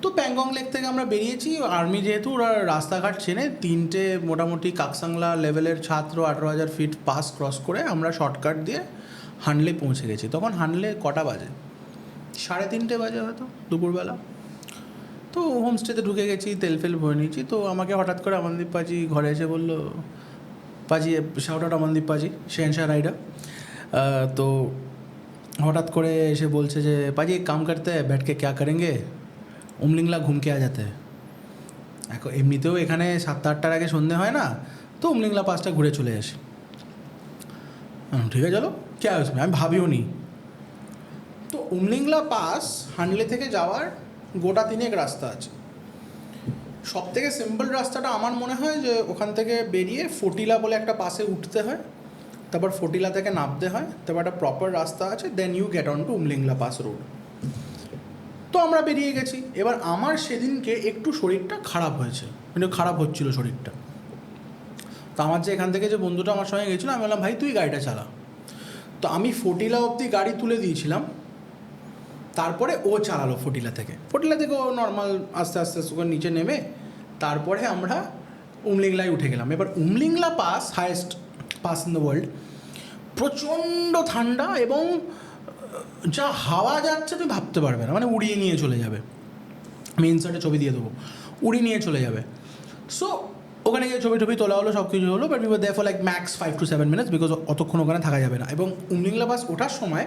তো প্যাংগং লেক থেকে আমরা বেরিয়েছি, আর্মি যেহেতু ওরা রাস্তাঘাট চেনে, 3টে মোটামুটি কাকসাংলা লেভেলের ছাত্র 18,000 ফিট পাস ক্রস করে আমরা শর্টকাট দিয়ে হানলে পৌঁছে গেছি। তখন হানলে কটা বাজে? 3:30 বাজে হয়তো, দুপুরবেলা। তো হোমস্টেতে ঢুকে গেছি, তেল ফেল ভরে নিয়েছি। তো আমাকে হঠাৎ করে অমনদীপ পাজি ঘরে এসে বললো, পাজি, শাউট আউট অমনদীপ পাজি, শেহনশাহ রাইডার। তো হঠাৎ করে এসে বলছে যে পাজি এক কাম করতে হ্যাঁ, बैठ के क्या करेंगे, উমলিংলা ঘুম কে আ যাতে। এখন এমনিতেও এখানে 7-8টার আগে সন্ধে হয় না, তো উমলিংলা পাসটা ঘুরে চলে আসি। ঠিক আছে চলো, কে আসবে, আমি ভাবিও নি। তো উমলিংলা পাস হানলে থেকে যাওয়ার গোটা 3 রাস্তা আছে। সব থেকে সিম্পল রাস্তাটা আমার মনে হয় যে ওখান থেকে বেরিয়ে ফটিলা বলে একটা পাসে উঠতে হয়, তারপর ফটিলা থেকে নামতে হয়, তারপর একটা প্রপার রাস্তা আছে, then you get on to Umlingla pass road. তো আমরা বেরিয়ে গেছি। এবার আমার সেদিনকে একটু শরীরটা খারাপ হয়েছে, মানে খারাপ হচ্ছিল শরীরটা। তো আমার যে এখান থেকে যে বন্ধুটা আমার সঙ্গে গেছিলো, আমি বললাম ভাই তুই গাড়িটা চালা। তো আমি ফটিলা অবধি গাড়ি তুলে দিয়েছিলাম, তারপরে ও চালালো ফটিলা থেকে ও নর্মাল আস্তে আস্তে ওখানে নিচে নেমে তারপরে আমরা উমলিংলায় উঠে গেলাম। এবার Umlingla pass, highest pass in the world, প্রচণ্ড ঠান্ডা এবং যা হাওয়া যাচ্ছে তুই ভাবতে পারবে না, মানে উড়িয়ে নিয়ে চলে যাবে। আমি ইনসার্টে ছবি দিয়ে দেবো, উড়িয়ে নিয়ে চলে যাবে। সো ওখানে গিয়ে ছবি তোলা হলো, সব কিছু হলো, but we were there for like max 5 to 7 minutes, বিকজ অতক্ষণ ওখানে থাকা যাবে না। এবং উমলিংলা পাস ওঠার সময়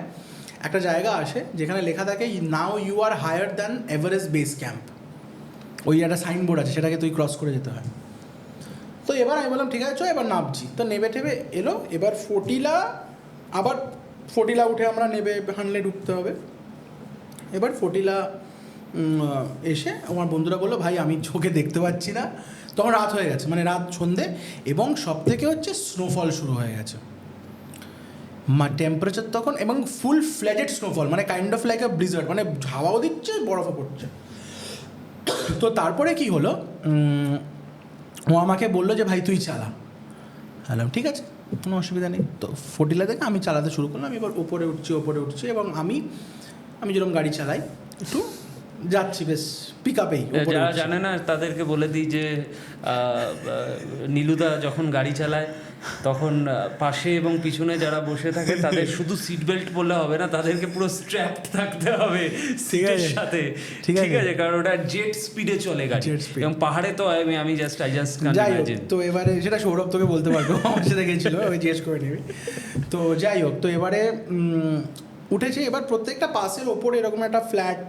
একটা জায়গা আসে যেখানে লেখা থাকে now you are higher than Everest base camp. ওই একটা সাইনবোর্ড আছে, সেটাকে তুই ক্রস করে যেতে হয়। তো এবার আমি বললাম ঠিক আছে চো, এবার নামছি। তো নেবে টেবে এলো। এবার ফটিলা উঠে আমরা নেবে হানলে ঢুকতে হবে। এবার ফটিলা এসে আমার বন্ধুরা বললো ভাই আমি চোখে দেখতে পাচ্ছি না। তখন রাত হয়ে গেছে, মানে রাত সন্ধে, এবং সব থেকে হচ্ছে স্নোফল শুরু হয়ে গেছে। টেম্পারেচার তখন, এবং ফুল ফ্ল্যাটেড স্নোফল, মানে kind of like a Blizzard, মানে হাওয়াও দিচ্ছে, বরফও পড়ছে। তো তারপরে কি হলো, ও আমাকে বললো যে ভাই তুই চালা। বললাম ঠিক আছে, কোনো অসুবিধা নেই। তো ফটিলা থেকে আমি চালাতে শুরু করলাম। এবার ওপরে উঠছি এবং আমি যেরকম গাড়ি চালাই একটু যাচ্ছি বেশ পিক আপেই। যারা জানে না তাদেরকে বলে দিই যে নীলুদা যখন গাড়ি চালায় তখন পাশে এবং পিছনে যারা বসে থাকে তাদের শুধু সিট বেল্ট পরলে হবে না, তাদেরকে পুরো স্ট্র্যাপ থাকতে হবে সিটের সাথে, ঠিক আছে, কারণ ওটা জেট স্পিডে চলে গাড়ি, এবং পাহাড়ে তো আমি জাস্ট যাই হোক, তো এবারে সেটা সৌরভ তোকে বলতে পারবো, আমার সাথে গেছিলো, ওই জিজ্ঞেস করে নিবি। তো যাই হোক, তো এবারে উঠেছে, এবার প্রত্যেকটা পাসের ওপরে এরকম একটা ফ্ল্যাট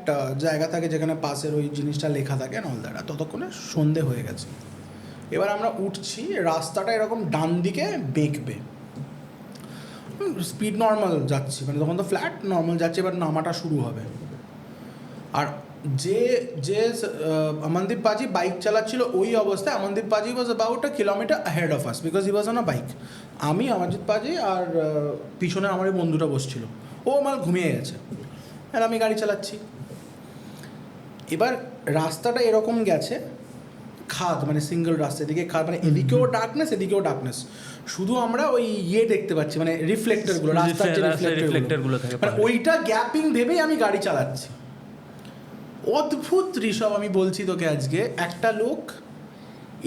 জায়গা থাকে যেখানে পাসের ওই জিনিসটা লেখা থাকে নলদাটা। ততক্ষণে সন্ধে হয়ে গেছে। এবার আমরা উঠছি, রাস্তাটা এরকম ডান দিকে বেঁকবে, স্পিড নর্মাল যাচ্ছি, মানে তখন তো ফ্ল্যাট নর্মাল যাচ্ছে, এবার নামাটা শুরু হবে। আর যে যে অমনদীপ পাজি বাইক চালাচ্ছিল ওই অবস্থায়, অমনদীপ পাজি was about a kilometre ahead of us because he was on a bike. আমি, অমরজিৎ পাজি আর পিছনে আমার এই বন্ধুটা বসছিল, ও আমার ঘুমিয়ে গেছে আর আমি গাড়ি চালাচ্ছি। এবার রাস্তাটা এরকম গেছে খাদ, মানে সিঙ্গেল রাস্তা, এদিকে খাদ, মানে এদিকেও ডার্কনেস এদিকেও ডার্কনেস, শুধু আমরা ওই দেখতে পাচ্ছি, মানে রিফ্লেক্টরগুলো, রাস্তার যে রিফ্লেক্টরগুলো থাকে, মানে ওইটা গ্যাপিং ভেবেই আমি গাড়ি চালাচ্ছি। অদ্ভুত ঋষভ, আমি বলছি তোকে আজকে, একটা লোক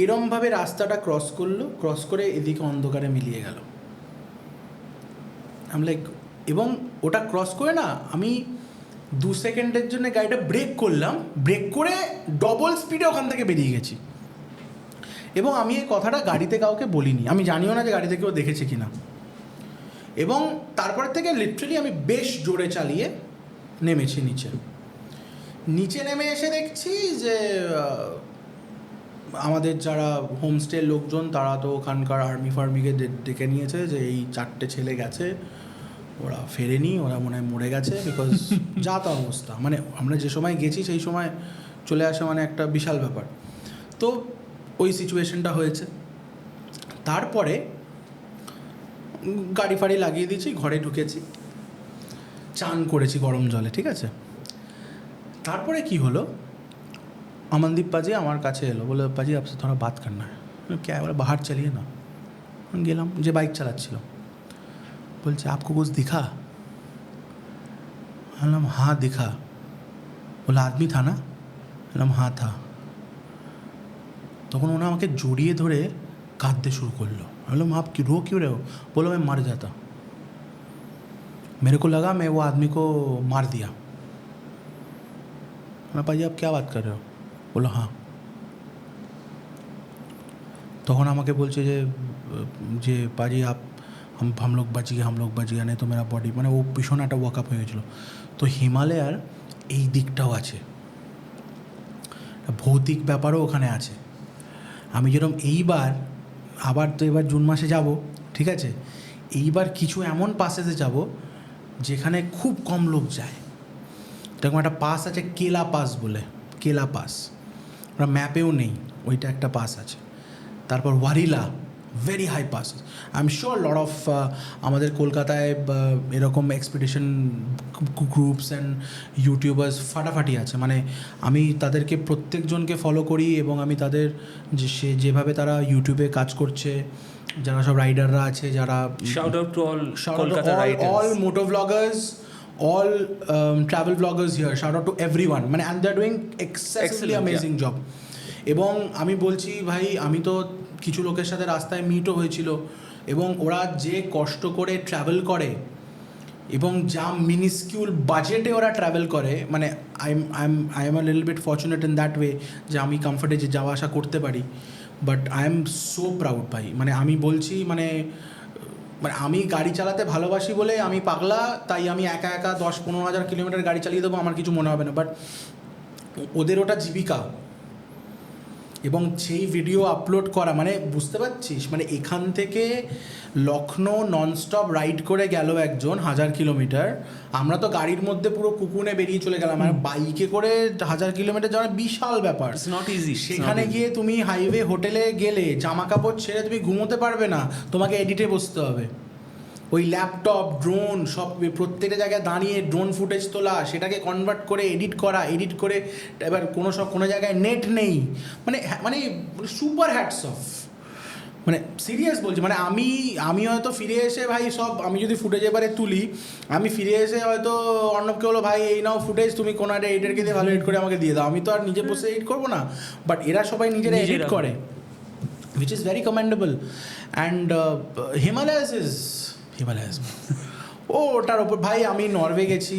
এরমভাবে রাস্তাটা ক্রস করলো, ক্রস করে এদিকে অন্ধকারে মিলিয়ে গেল। আমি লাইক, এবং ওটা ক্রস করে না আমি 2 সেকেন্ডের জন্য গাড়িটা ব্রেক করলাম, ব্রেক করে ডবল স্পিডে ওখান থেকে বেরিয়ে গেছি। এবং আমি এই কথাটা গাড়িতে কাউকে বলিনি, আমি জানিও না যে গাড়িতে কেউ দেখেছে কি না। এবং তারপর থেকে লিটারালি আমি বেশ জোরে চালিয়ে নেমেছি নিচে নেমে এসে দেখছি যে আমাদের যারা হোমস্টের লোকজন তারা তো ওখানকার আর্মি ফার্মিকে ডেকে নিয়েছে যে এই 4টে ছেলে গেছে, ওরা ফেরেনি, ওরা মনে হয় মরে গেছে, বিকজ যা তা অবস্থা, মানে আমরা যে সময় গেছি সেই সময় চলে আসা মানে একটা বিশাল ব্যাপার। তো ওই সিচুয়েশনটা হয়েছে। তারপরে গাড়ি ফাড়ি লাগিয়ে দিয়েছি, ঘরে ঢুকেছি, চান করেছি গরম জলে, ঠিক আছে। তারপরে কি হলো, अमनदीप पाजी আমার কাছে এলো, বলে পাজি आपसे थोड़ा बात करना है। क्या है? बोला बाहर चलिए ना। গেলাম, যে বাইক চালাচ্ছিল, বলছে आपको कुछ दिखा? বললাম हाँ दिखा। बोला आदमी था ना? বললাম हाँ था। তখন ওনা আমাকে জড়িয়ে ধরে কাঁদতে শুরু করলো। বললাম आप रो क्यों रहे हो? बोलो मैं मर जाता, मेरे को लगा मैं वो आदमी को मार दिया। मैं पाजी आप क्या बात कर रहे हो? बोलो हाँ। তখন আমাকে বলছে যে পাজি हम लोग बच गया नहीं तो मेरा बॉडी, মানে ও ভীষণ একটা ওয়াকআপ হয়ে গেছিলো। তো হিমালয়ার এই দিকটাও আছে, ভৌতিক ব্যাপারও ওখানে আছে। আমি যেরকম এইবার আবার তো এবার জুন মাসে যাব, ঠিক আছে, এইবার কিছু এমন পাসেসে যাব যেখানে খুব কম লোক যায়। এরকম একটা পাস আছে কেলা পাস বলে, কেলা পাস, ওরা ম্যাপেও নেই, ওইটা একটা পাস আছে। তারপর Warila, very high pass. I am sure lot of আমাদের কলকাতায় এরকম এক্সপিডিশন গ্রুপস অ্যান্ড ইউটিউবার্স ফাটাফাটি আছে, মানে আমি তাদেরকে প্রত্যেকজনকে ফলো করি এবং আমি তাদের যেভাবে তারা ইউটিউবে কাজ করছে, যারা সব রাইডাররা আছে, যারা shout out to all moto bloggers, all travel vloggers here, shout out to everyone, মানে and they're doing excessively amazing job. এবং আমি বলছি ভাই, আমি তো কিছু লোকের সাথে রাস্তায় মিটও হয়েছিল, এবং ওরা যে কষ্ট করে ট্রাভেল করে এবং যা মিনিস্কিউল বাজেটে ওরা ট্রাভেল করে, মানে I am a little bit fortunate in that way যে আমি কমফর্টে যে যাওয়া আসা করতে পারি, but I am so proud ভাই। মানে আমি বলছি, মানে আমি গাড়ি চালাতে ভালোবাসি বলে আমি পাগলা, তাই আমি একা 10-15 হাজার কিলোমিটার গাড়ি চালিয়ে দেবো, আমার কিছু মনে হবে না, বাট ওদের ওটা জীবিকা। এবং সেই ভিডিও আপলোড করা, মানে বুঝতে পারছিস, মানে এখান থেকে লখনৌ ননস্টপ রাইড করে গেল একজন 1000 কিলোমিটার, আমরা তো গাড়ির মধ্যে পুরো কুকুনে বেরিয়ে চলে গেলাম, আর বাইকে করে 1000 কিলোমিটার যাওয়া বিশাল ব্যাপার, ইটস নট ইজি। সেখানে গিয়ে তুমি হাইওয়ে হোটেলে গেলে জামা কাপড় ছেড়ে তুমি ঘুমোতে পারবে না, তোমাকে এডিটে বসতে হবে, ওই ল্যাপটপ, ড্রোন, সব প্রত্যেকটা জায়গায় দাঁড়িয়ে ড্রোন ফুটেজ তোলা, সেটাকে কনভার্ট করে এডিট করে এবার কোনো জায়গায় নেট নেই, মানে সুপার হ্যাটস অফ, মানে সিরিয়াস বলছি। মানে আমি হয়তো ফিরে এসে ভাই সব, আমি যদি ফুটেজ এবারে তুলি, আমি ফিরে এসে হয়তো অর্ণবকে বলো ভাই এই নাও ফুটেজ, তুমি কোনো একটা এডিটরকে দিয়ে ভালো এডিট করে আমাকে দিয়ে দাও, আমি তো আর নিজে বসে এডিট করবো না, বাট এরা সবাই নিজেরা এডিট করে। which is very commendable. And Himalayas. ও ওটার ওপর ভাই আমি নরওয়ে গেছি,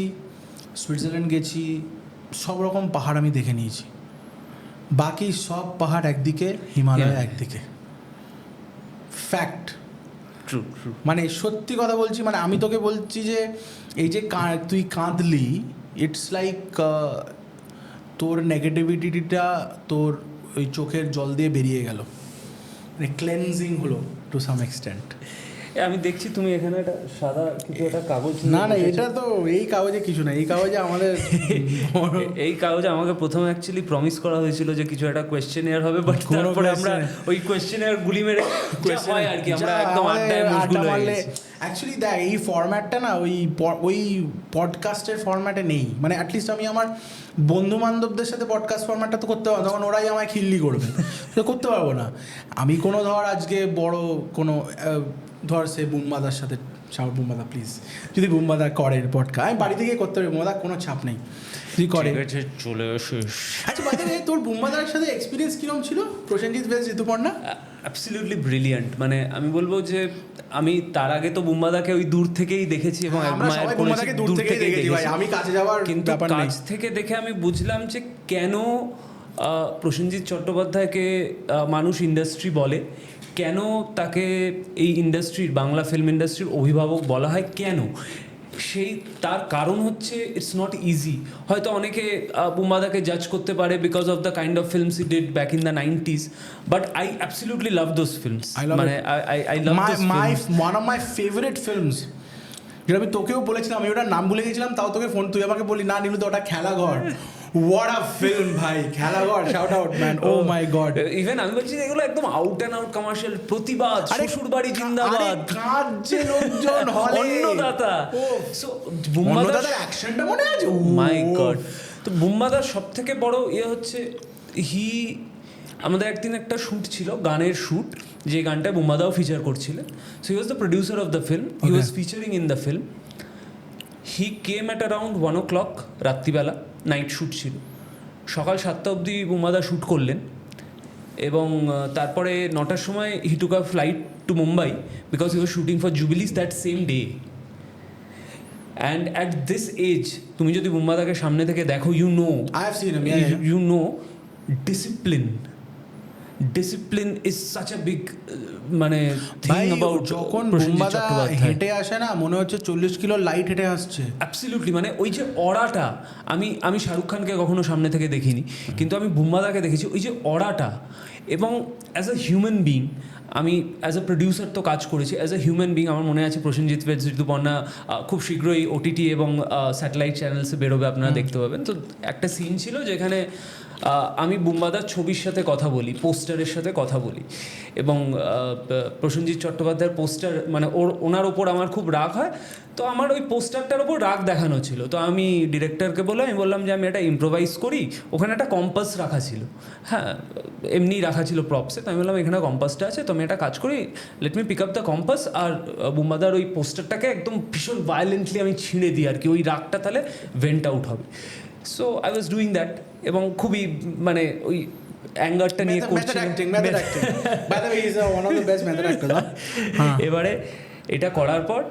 সুইজারল্যান্ড গেছি, সব রকম পাহাড় আমি দেখে নিয়েছি। বাকি সব পাহাড় একদিকে, হিমালয় একদিকে। ফ্যাক্ট। ট্রু। মানে সত্যি কথা বলছি, মানে আমি তোকে বলছি যে এই যে তুই কাঁদলি, ইটস লাইক তোর নেগেটিভিটিটা তোর ওই চোখের জল দিয়ে বেরিয়ে গেল, মানে ক্লেনজিং হলো টু সাম এক্সটেন্ট। আমি দেখছি তুমি এখানে একটা সাদা কিছু একটা কাগজ না এটা তো এই কাগজে কিছু না, এই কাগজে আমাদের এই কাগজে আমাকে প্রথমে অ্যাকচুয়ালি প্রমিস করা হয়েছিল যে কিছু একটা কোয়েশ্চেনের হবে, বাট তারপরে আমরা ওই কোয়েশ্চেনের গুলি মেরে হয় আর কি, আমরা একদম আড্ডায় মশগুল হয়ে গেছি। অ্যাকচুয়ালি দেখ এই ফরম্যাটটা না ওই পডকাস্টের ফরম্যাটে নেই, মানে অ্যাটলিস্ট আমি আমার বন্ধু বান্ধবদের সাথে পডকাস্ট ফরম্যাটটা তো করতে পারবো, তখন ওরাই আমায় খিল্লি করবে, তো করতে পারবো না। আমি কোনো ধর আজকে বড় কোনো ধর সে বুমবাদার সাথে, বুমবাদা প্লিজ যদি বুমবাদা করে পডকাস্ট, আমি বাড়িতে গিয়ে করতে পারি, বুমবাদা কোনো চাপ নেই, তুই করে চলে আসিস। আচ্ছা বাদে তোর বুমবাদার সাথে এক্সপিরিয়েন্স কিরকম ছিল প্রসেনজিৎ ভেস ঋতুপর্ণা? Absolutely brilliant. মানে আমি বলবো যে আমি তার আগে তো বুম্বাদাকে ওই দূর থেকেই দেখেছি এবং দূর থেকেই দেখেছি ভাই, আমি কাছে যাওয়ার কিন্তু কাছ থেকে দেখে আমি বুঝলাম যে কেন প্রসেনজিৎ চট্টোপাধ্যায়কে মানুষ ইন্ডাস্ট্রি বলে, কেন তাকে এই ইন্ডাস্ট্রির, বাংলা ফিল্ম ইন্ডাস্ট্রির অভিভাবক বলা হয়, কেন সেই তার কারণ হচ্ছে ইটস নট ইজি। হয়তো অনেকে বুম্বাদাকে জাজ করতে পারে because of the kind of films he did back in the 90s, but I absolutely love those films. মানে I love one of my favourite films, যেটা আমি তোকেও বলেছিলাম, আমি ওটার নাম ভুলে গেছিলাম, তাও তোকে তুই আমাকে বলি না নিলু তো ওটা খেলাঘর। What a film ভাই, খেলাঘর, shout out man, oh my god। Even আমি বলছি এগুলো একদম আউট অ্যান্ড আউট কমার্শিয়াল, প্রতিবাদ, শ্বশুরবাড়ি জিন্দাবাদ, কাঁদছে লোকজন হলে, অন্নদাতা। সো বুম্বাদার অ্যাকশনটা মনে আছে, মাই গড। তো বুম্বাদার সব থেকে বড় হচ্ছে আমাদের একদিন একটা শ্যুট ছিল, গানের শ্যুট, যে গানটা বুম্বাদাও ফিচার করছিলেন। So he was the producer of the film, he was featuring in the film. He came at around 1 o'clock রাত্রিবেলা, নাইট শ্যুট ছিল। সকাল 7টা অবধি বুম্বাদা শ্যুট করলেন এবং তারপরে 9টার সময় he took a flight to Mumbai because he was shooting for Jubilees that same day. And at this age তুমি যদি বুম্বাদাকে সামনে থেকে দেখো, you know discipline is such a big মানে থিং অ্যাবাউট। যখন বুম্বাদা হেঁটে আসে না, মনে হচ্ছে 40 কিলো লাইট হেঁটে আসছে। অ্যাবসলিউটলি, মানে ওই যে অরাটা, আমি শাহরুখ খানকে কখনো সামনে থেকে দেখিনি, কিন্তু আমি বুম্বাদাকে দেখেছি, ওই যে অরাটা। এবং অ্যাজ আ হিউম্যান বিং, আমি অ্যাজ আ প্রডিউসার তো কাজ করেছি, অ্যাজ আ হিউম্যান বিং আমার মনে আছে প্রসেনজিৎ ভেস ঋতুপর্ণা খুব শীঘ্রই OTT এবং স্যাটেলাইট চ্যানেলসে বেরোবে, আপনারা দেখতে পাবেন। তো একটা সিন ছিল যেখানে আমি বুম্বাদার ছবির সাথে কথা বলি, পোস্টারের সাথে কথা বলি, এবং প্রসেনজিৎ চট্টোপাধ্যায়ের পোস্টার, মানে ওনার ওপর আমার খুব রাগ হয়, তো আমার ওই পোস্টারটার ওপর রাগ দেখানো ছিল। তো আমি ডিরেক্টরকে বললাম যে আমি একটা ইম্প্রোভাইজ করি, ওখানে একটা কম্পাস রাখা ছিল, হ্যাঁ এমনি রাখা ছিল প্রপসে, তো আমি বললাম এখানে কম্পাসটা আছে, তো আমি একটা কাজ করি, let me pick up the compass, আর বুম্বাদার ওই পোস্টারটাকে একদম ভীষণ ভায়োলেন্টলি আমি ছিঁড়ে দিই আর কি, ওই রাগটা তাহলে ভেন্ট আউট হবে। So I was doing that, এবং খুবই মানে ওই অ্যাঙ্গারটা নিয়ে এবারে এটা করার পর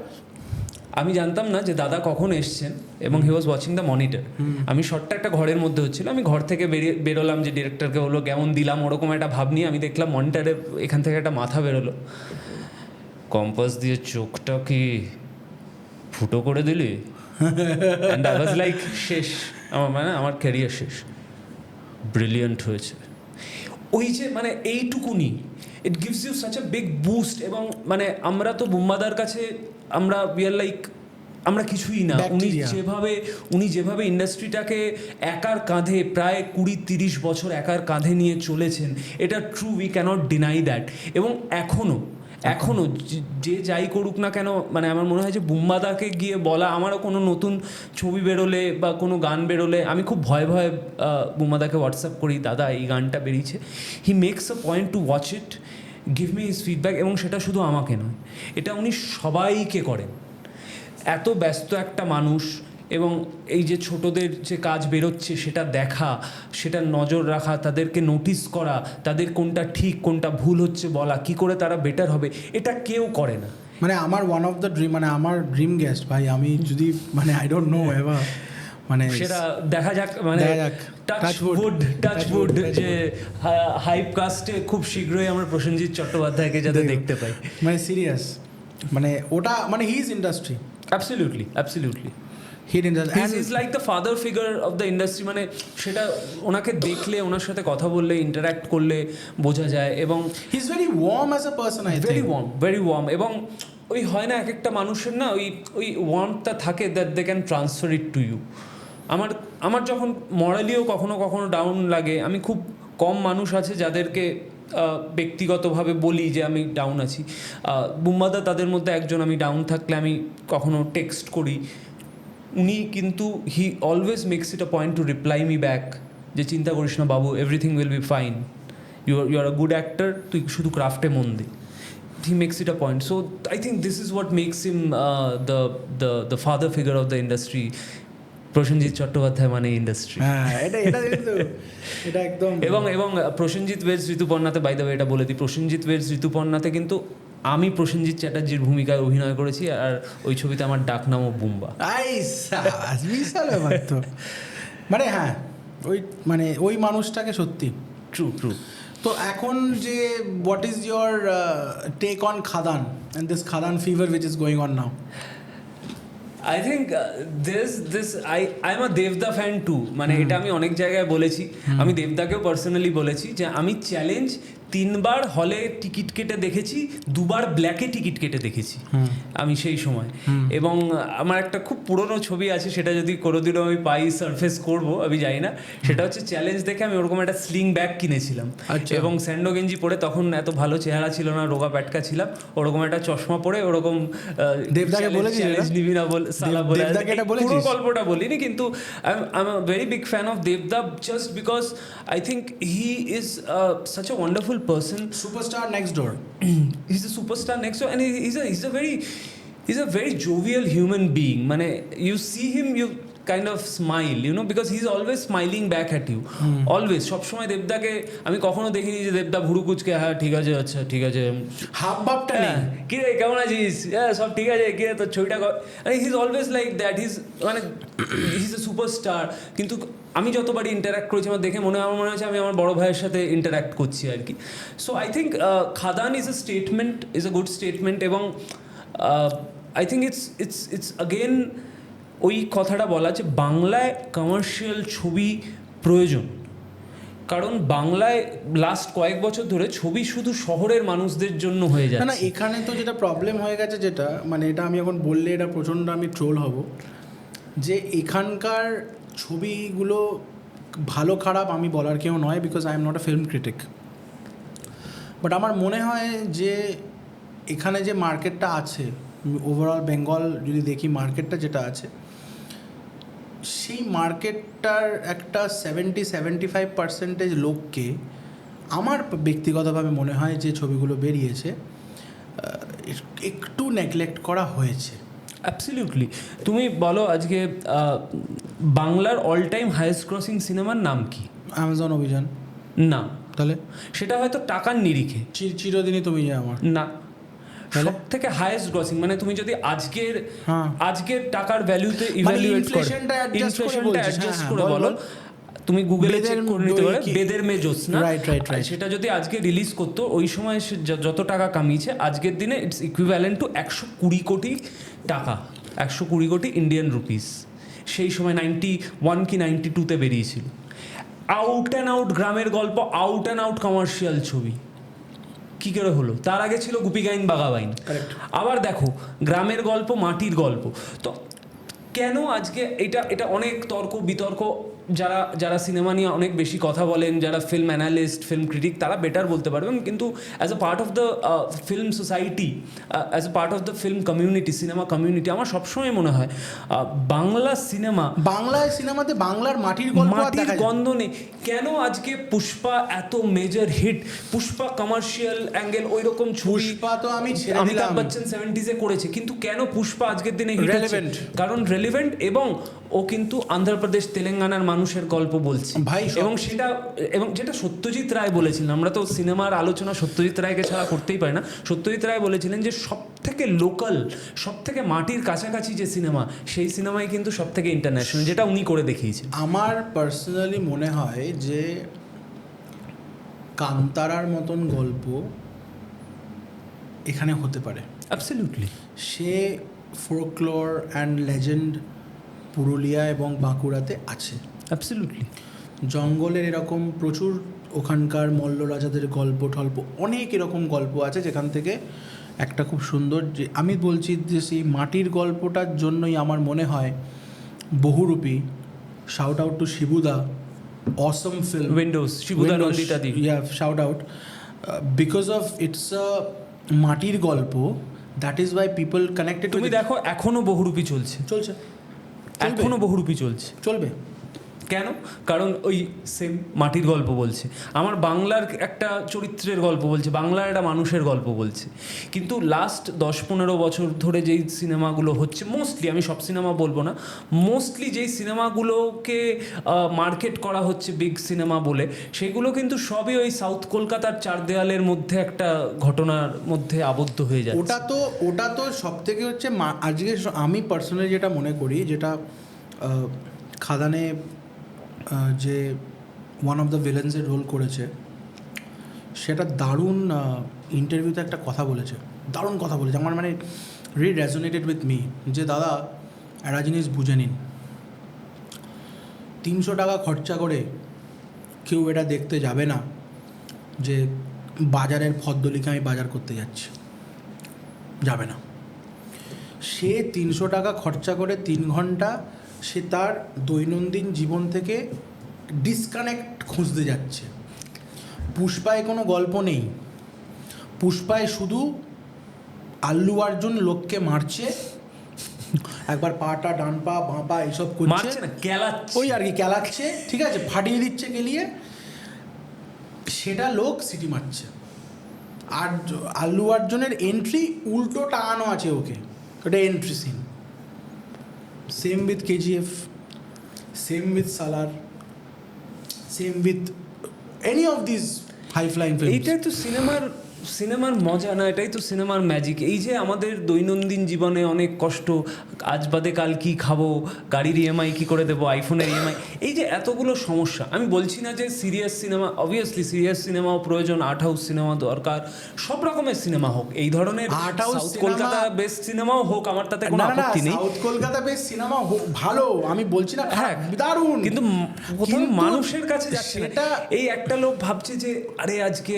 আমি জানতাম না যে দাদা কখন এসছেন, এবং হি ওয়াজ ওয়াচিং দ্য মনিটর। আমি শটটা একটা ঘরের মধ্যে হচ্ছিল, আমি ঘর থেকে বেরোলাম, যে ডিরেক্টরকে বললো কেমন দিলাম, ওরকম একটা ভাব নিয়ে আমি দেখলাম মনিটরে এখান থেকে একটা মাথা বেরোলো, কম্পাস দিয়ে চোখটা কি ফুটো করে দিলি? অ্যান্ড আই ওয়াজ লাইক শেষ, আমার ক্যারিয়ার শেষ। ব্রিলিয়েন্ট হয়েছে ওই যে, মানে এইটুকুনি, it gives you such a big boost. এবং মানে আমরা তো বুম্বাদার কাছে আমরা উই আর লাইক, আমরা কিছুই না। উনি যেভাবে ইন্ডাস্ট্রিটাকে একার কাঁধে প্রায় 20-30 বছর একার কাঁধে নিয়ে চলেছেন, এটা true, we can't deny that. এবং এখনও যে যাই করুক না কেন, মানে আমার মনে হয় যে বুম্বাদাকে গিয়ে বলা, আমারও কোনো নতুন ছবি বেরোলে বা কোনো গান বেরোলে আমি খুব ভয়ে বুম্বাদাকে হোয়াটসঅ্যাপ করি, দাদা এই গানটা বেরিয়েছে। He makes a point to watch it, give me his feedback. এবং সেটা শুধু আমাকে নয়, এটা উনি সবাইকে করেন। এত ব্যস্ত একটা মানুষ, এবং এই যে ছোটদের যে কাজ বেরোচ্ছে সেটা দেখা, সেটা নজর রাখা, তাদেরকে নোটিস করা, তাদের কোনটা ঠিক কোনটা ভুল হচ্ছে বলা, কি করে তারা বেটার হবে, এটা কেউ করে না। মানে আমার ওয়ান অফ দ্য ড্রিম, মানে আমার ড্রিম গেস্ট ভাই, আমি যদি মানে আই ডোন্ট নো এভার, মানে সেটা দেখা যাক, মানে টাচ উড যে হাইপ কাস্টে খুব শীঘ্রই আমরা প্রসেনজিৎ চট্টোপাধ্যায়কে যাতে দেখতে পাই। মানে সিরিয়াস, মানে ওটা মানে he is industry, absolutely he is industry, he is like the father figure of the industry. মানে সেটা ওনাকে দেখলে, ওনার সাথে কথা বললে, ইন্টারাক্ট করলে বোঝা যায়। এবং he is very warm as a person, I very think warm. এবং ওই হয় না এক একটা মানুষের না ওই ওয়ার্মটা থাকে, that they can transfer it to you. আমার যখন মরালিও কখনো কখনো ডাউন লাগে, আমি খুব কম মানুষ আছে যাদেরকে ব্যক্তিগতভাবে বলি যে আমি ডাউন আছি। বুম্বাদা তাদের মধ্যে একজন। আমি ডাউন থাকলে আমি কখনো টেক্সট করি, উনি কিন্তু he always makes it a point to reply me back যে চিন্তা করিস না বাবু, everything will be fine, you are a good actor, তুই শুধু ক্রাফটে মন দে। He makes it a point. So I think this is what makes him the father figure of the industry. Prosenjit Chattopadhyay মানে industry. হ্যাঁ, এটা একদম। এবং প্রসেনজিৎ ওয়েডস ঋতুপর্ণাতে, বাই দ্য ওয়ে এটা বলে দিই, প্রসেনজিৎ ওয়েডস ঋতুপর্ণাতে কিন্তু আমি প্রসেনজিৎ চ্যাটার্জির ভূমিকায় অভিনয় করেছি, আর ওই ছবিতে আমার ডাক নামও বুম্বা। বিশাল ব্যাপার তো। মানে হ্যাঁ, মানে ওই মানুষটাকে সত্যি ট্রু। তো এখন যে what is your take on Khadaan and this Khadaan fever which is going on now? I think I'm a দেবদা ফ্যান টু। মানে এটা আমি অনেক জায়গায় বলেছি, আমি দেবদাকেও পার্সোনালি বলেছি যে আমি চ্যালেঞ্জ 3বার হলে টিকিট কেটে দেখেছি, 2বার ব্ল্যাকে টিকিট কেটে দেখেছি আমি সেই সময়। এবং আমার একটা খুব পুরনো ছবি আছে, সেটা যদি কোনোদিনও আমি পাই সারফেস করব, আমি জানি না। সেটা হচ্ছে চ্যালেঞ্জ দেখে আমি ওরকম একটা স্লিং ব্যাগ কিনেছিলাম, এবং স্যান্ডো গেঞ্জি পরে, তখন এত ভালো চেহারা ছিল না, রোগা প্যাটকা ছিলাম, ওরকম একটা চশমা পরে, ওরকম দেবদাকে বলেছি চ্যালেঞ্জ নিবি না বল সালা বলে, পুরো বলেছিস? গল্পটা বলিনি, কিন্তু I am a very big fan of দেবদা, just because I think he is such a wonderful person. Superstar next door. He's a superstar next door, and he's a very jovial human being. Mane, you see him, you kind of smile, you know, because he's always smiling back at you. Always. সব সময় দেবদাকে আমি কখনো দেখিনি যে দেবদা ভুরু কুচকে হ্যাঁ ঠিক আছে, আচ্ছা ঠিক আছে, হাব ভাবটা নেই, কি রে কেমন আছিস, হ্যাঁ সব ঠিক আছে, কি রে তোর ছবিটা, he is always like that. মানে হি ইজ এ সুপারস্টার। কিন্তু আমি যতবারই ইন্টারাক্ট করেছি, আমার দেখে আমার মনে হচ্ছে আমি আমার বড় ভাইয়ের সাথে ইন্টারাক্ট করছি আর কি। So I think Khadaan is a good statement. এবং আই থিঙ্ক ইটস অ্যাগেন ওই কথাটা বলা যে বাংলায় কমার্শিয়াল ছবি প্রয়োজন, কারণ বাংলায় লাস্ট কয়েক বছর ধরে ছবি শুধু শহরের মানুষদের জন্য হয়ে যায়। না, এখানে তো যেটা প্রবলেম হয়ে গেছে, যেটা মানে এটা আমি এখন বললে এটা প্রচণ্ড আমি ট্রোল হব, যে এখানকার ছবিগুলো ভালো খারাপ আমি বলার কেউ নয়, because I am not a film critic, but আমার মনে হয় যে এখানে যে মার্কেটটা আছে, ওভারঅল বেঙ্গল যদি দেখি মার্কেটটা যেটা আছে, সেই মার্কেটটার একটা 70-75% লোককে আমার ব্যক্তিগতভাবে মনে হয় যে ছবিগুলো বেরিয়েছে একটু নেগলেক্ট করা হয়েছে। অ্যাবসলিউটলি। তুমি বলো আজকে বাংলার অল টাইম হাইয়েস্ট ক্রসিং সিনেমার নাম কি? অ্যামাজন অভিযান। না, তাহলে সেটা হয়তো টাকার নিরিখে চিরদিনই তুমি আমার না, সব থেকে হাইয়েস্ট গ্রসিং। মানে তুমি যদি আজকের টাকার ভ্যালুতে ইভ্যালুয়েট করো, ইনফ্লেশনটা অ্যাডজাস্ট করে বলো, তুমি গুগলে চেক করে নিতে পারো, বেদের মে জ্যোৎস্না, সেটা যদি আজকে রিলিজ করতো, ওই সময় যত টাকা কামিয়েছে আজকের দিনে ইটস ইকুইভ্যালেন্ট টু 120 কোটি টাকা, 120 কোটি ইন্ডিয়ান রুপিস। সেই সময় 91 কি 92-তে বেরিয়েছিল। আউট অ্যান্ড আউট গ্রামের গল্প, আউট অ্যান্ড আউট কমার্শিয়াল ছবি। কী করে হলো? তার আগে ছিল গুপি গাইন বাঘা বাইন। আবার দেখো গ্রামের গল্প, মাটির গল্প। তো কেন আজকে এটা অনেক তর্ক বিতর্ক যারা যারা সিনেমা নিয়ে অনেক বেশি কথা বলেন, যারা ফিল্ম অ্যানালিস্ট, ফিল্ম ক্রিটিক, তারা বেটার বলতে পারবেন, কিন্তু as a part of the film society, as a part of the film community, cinema community, আমার সবসময় মনে হয় বাংলা সিনেমাতে বাংলার মাটির গল্প আর মাটির দেখা যায় না। গন্ধ নেই। কেন আজকে পুষ্পা এত major hit? Pushpa commercial angle, ওই রকম ছবি পুষ্পা তো আমি ছেড়ে অমিতাভ দিলাম, বচ্চন 70s-এ করেছে, কিন্তু কেন পুষ্পা আজকের দিনে হিট হচ্ছে? Relevant. কারণ রেলিভেন্ট, এবং ও কিন্তু অন্ধ্রপ্রদেশ তেলেঙ্গানার মানুষের গল্প বলছে ভাই, এবং যেটা সত্যজিৎ রায় বলেছিলেন, আমরা তো সিনেমার আলোচনা সত্যজিৎ রায়কে ছাড়া করতেই পারি না। সত্যজিৎ রায় বলেছিলেন যে সব থেকে লোকাল, সব থেকে মাটির কাছাকাছি যে সিনেমা, সেই সিনেমাই কিন্তু সব থেকে ইন্টারন্যাশনাল, যেটা উনি করে দেখিয়েছেন। আমার পার্সোনালি মনে হয় যে কান্তারার মতন গল্প এখানে হতে পারে। Absolutely. Say folklore and legend Purulia এবং বাঁকুড়াতে আছে। অ্যাবসলিউটলি। জঙ্গলের এরকম প্রচুর, ওখানকার মল্ল রাজাদের গল্প টল্প, অনেক এরকম গল্প আছে যেখান থেকে একটা খুব সুন্দর, যে আমি বলছি যে সেই মাটির গল্পটার জন্যই আমার মনে হয় Bahurupi, shout out to Shibuda, awesome film Windows, Shibuda Nandita di, shout out, because of it's a মাটির গল্প, that is why people connected. তুমি দেখো এখনো বহুরূপী চলছে, এখনো বহুরূপী চলবে। কেন? কারণ ওই সেম মাটির গল্প বলছে, আমার বাংলার একটা চরিত্রের গল্প বলছে, বাংলার একটা মানুষের গল্প বলছে। কিন্তু লাস্ট 10-15 বছর ধরে যেই সিনেমাগুলো হচ্ছে, মোস্টলি, আমি সব সিনেমা বলবো না, মোস্টলি যেই সিনেমাগুলোকে মার্কেট করা হচ্ছে বিগ সিনেমা বলে, সেগুলো কিন্তু সবই ওই সাউথ কলকাতার চার দেওয়ালের মধ্যে একটা ঘটনার মধ্যে আবদ্ধ হয়ে যায়। ওটা তো সব থেকে হচ্ছে আজকে আমি পার্সোনালি যেটা মনে করি, যেটা খাদানে যে ওয়ান অফ দ্য ভিলেন্সের রোল করেছে, সেটা দারুণ ইন্টারভিউতে একটা কথা বলেছে, আমার মানে রিয়েলি রেজোনেটেড উইথ মি, যে দাদা একটা জিনিস বুঝে নিন, 300 টাকা খরচা করে কেউ এটা দেখতে যাবে না যে বাজারের ফদ্দলিকে আমি বাজার করতে যাচ্ছি, যাবে না। সে 300 টাকা খরচা করে 3 ঘন্টা সে তার দৈনন্দিন জীবন থেকে ডিসকানেক্ট খুঁজতে যাচ্ছে। পুষ্পায় কোনো গল্প নেই, পুষ্পায় শুধু আল্লু অর্জুন লোককে মারছে, একবার পাটা, ডান পা, বাঁ পা এইসব করছে, ওই আর কি কেলাচ্ছে, ঠিক আছে, ফাটিয়ে দিচ্ছে গেলিয়ে, সেটা লোক সিটি মারছে। আর আল্লু অর্জুনের এন্ট্রি উল্টো টাঙানো আছে ওকে, ওটা entry scene. Same with KGF, same with Salaar, same with any of this high flying films. এইটাই তো সিনেমার মজা না, এটাই তো সিনেমার ম্যাজিক। এই যে আমাদের দৈনন্দিন জীবনে অনেক কষ্ট, আজ বাদে কাল কি খাবো, গাড়ির ইএমআই কী করে দেবো, আইফোনের ইএমআই, এই যে এতগুলো সমস্যা। আমি বলছি না যে সিরিয়াস সিনেমা, অবভিয়াসলি সিরিয়াস সিনেমাও প্রয়োজন, আর্ট হাউস সিনেমা দরকার, সব রকমের সিনেমা হোক, এই ধরনের সাউথ কলকাতা বেস্ট সিনেমাও হোক, আমার তাতে কোনো আপত্তি নেই। সাউথ কলকাতা বেস্ট সিনেমা ভালো, আমি বলছি না, হ্যাঁ দারুণ, কিন্তু কোথাও মানুষের কাছে যাচ্ছে না। এই একটা লোক ভাবছে যে আরে আজকে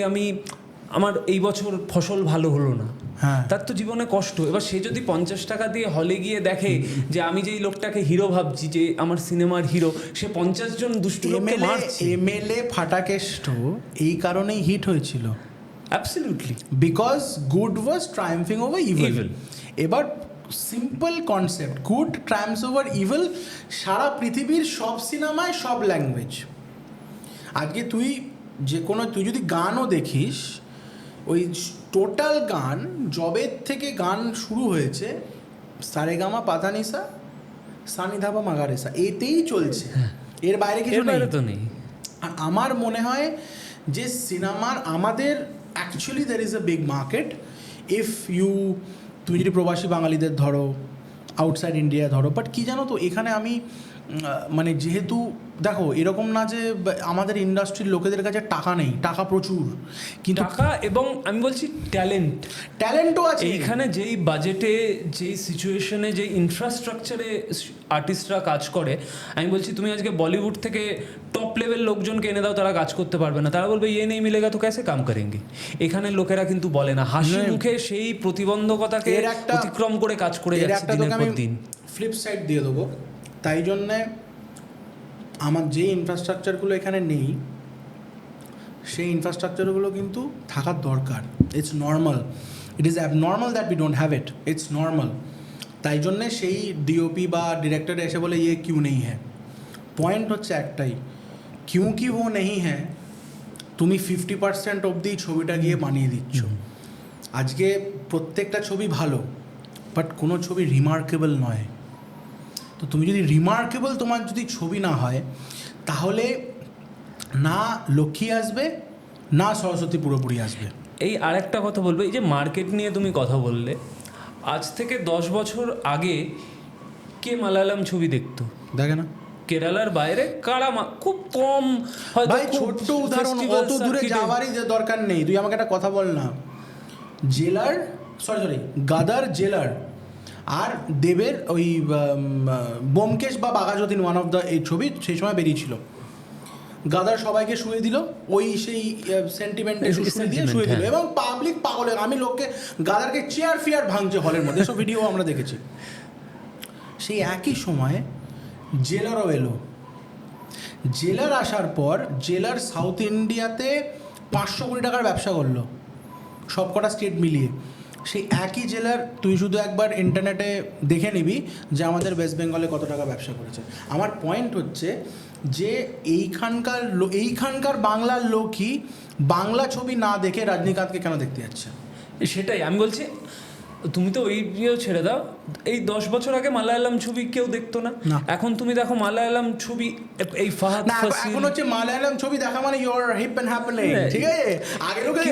আমার এই বছর ফসল ভালো হলো না, হ্যাঁ, তার তো জীবনে কষ্ট। এবার সে যদি 50 টাকা দিয়ে হলে গিয়ে দেখে যে আমি যেই লোকটাকে হিরো ভাবছি, যে আমার সিনেমার হিরো, সে 50 জন দুষ্টু লোককে মারছে। এমএলএ ফাটাকেষ্ট এই কারণেই হিট হয়েছিল, absolutely, because good was triumphing over evil. এবার simple concept, good triumphs over evil, সারা পৃথিবীর সব সিনেমায়, সব ল্যাঙ্গুয়েজ। আজকে তুই যদি গানও দেখিস, ওই টোটাল গান জবের থেকে গান শুরু হয়েছে, সারেগামা পাতানিসা সানিধাবা মাগারেসা, এতেই চলছে, এর বাইরে কিছু নেই। আর আমার মনে হয় যে সিনেমার আমাদের actually there is a big market. If তুমি যদি প্রবাসী বাঙালিদের ধরো, আউটসাইড ইন্ডিয়া ধরো, বাট কি জানো তো, এখানে আমি মানে যেহেতু দেখো এরকম না যে আমাদের ইন্ডাস্ট্রির লোকেদের কাছে টাকা নেই, টাকা প্রচুর, কিন্তু টাকা এবং আমি বলছি ট্যালেন্টও আছে এইখানে। যেই বাজেটে, যেই সিচুয়েশনে, যেই ইনফ্রাস্ট্রাকচারে আর্টিস্টরা কাজ করে, আমি বলছি তুমি আজকে বলিউড থেকে টপ লেভেল লোকজনকে এনে দাও, তারা কাজ করতে পারবে না, তারা বলবে ইয়ে নেই মিলেগা তো ক্যাসে কাম করেঙ্গে। এখানের লোকেরা কিন্তু বলে না, হাসি মুখে সেই প্রতিবন্ধকতাকে অতিক্রম করে কাজ করে যাচ্ছে দিনের পর দিন। ফ্লিপ সাইড দিয়ে দেবো, তাই জন্যে আমার যে ইনফ্রাস্ট্রাকচারগুলো এখানে নেই সেই ইনফ্রাস্ট্রাকচারগুলো কিন্তু থাকার দরকার। It's normal, it is abnormal that we don't have it, it's normal. তাই জন্যে সেই ডিওপি বা ডিরেক্টর এসে বলে ইয়ে কিউ নেই হ্যাঁ। পয়েন্ট হচ্ছে একটাই, কিউ কি ও নেই হ্যাঁ, তুমি 50% অবধি ছবিটা গিয়ে বানিয়ে দিচ্ছ। আজকে প্রত্যেকটা ছবি ভালো, বাট কোনো ছবি রিমার্কেবল নয়। তো তুমি যদি রিমার্কেবল তোমার যদি ছবি না হয়, তাহলে না লক্ষ্মী আসবে না সরস্বতী পুরোপুরি আসবে। এই আরেকটা কথা বলবো, এই যে মার্কেট নিয়ে তুমি কথা বললে, আজ থেকে 10 বছর আগে কে মালায়ালাম ছবি দেখতো? দেখে না কেরালার বাইরে কারা খুব কম, হয়তো ভাই ছোট্ট উদাহরণ, অত দূরে যাওয়ারই যে দরকার নেই। তুই আমাকে একটা কথা বল না, জেলার সরি গাদার জেলার আর দেবের ওই ব্যোমকেশ বা বাঘাযতীন ওয়ান অফ দ্য এই ছবি সেই সময় বেরিয়েছিল। গাদার সবাইকে শুয়ে দিল, ওই সেই সেন্টিমেন্টে শুয়ে দিল, এবং পাবলিক পাগল। আমি লোককে গাদারকে চেয়ার ফিয়ার ভাঙছে হলের মধ্যে, সব ভিডিও আমরা দেখেছি। সেই একই সময় জেলারও এলো। জেলার আসার পর জেলার সাউথ ইন্ডিয়াতে 500 কোটি টাকার ব্যবসা করলো সব কটা স্টেট মিলিয়ে। সেই একই জেলার তুই শুধু একবার ইন্টারনেটে দেখে নিবি যে আমাদের ওয়েস্ট বেঙ্গলে কত টাকা ব্যবসা করেছে। আমার পয়েন্ট হচ্ছে যে এইখানকার বাংলার লোকই বাংলা ছবি না দেখে রজনীকান্তকে কেন দেখতে যাচ্ছে? সেটাই আমি বলছি। তুমি তো ওই ছেড়ে দাও, এই 10 বছর আগে মালায়ালাম ছবি কেউ দেখতো না। এখন তুমি দেখো মালায়ালাম ছবি, এই ফাহাদ ফাসিল, এখন হচ্ছে মালায়ালাম ছবি দেখা মানে you are hip and happening, ঠিক আছে? আগে লোকে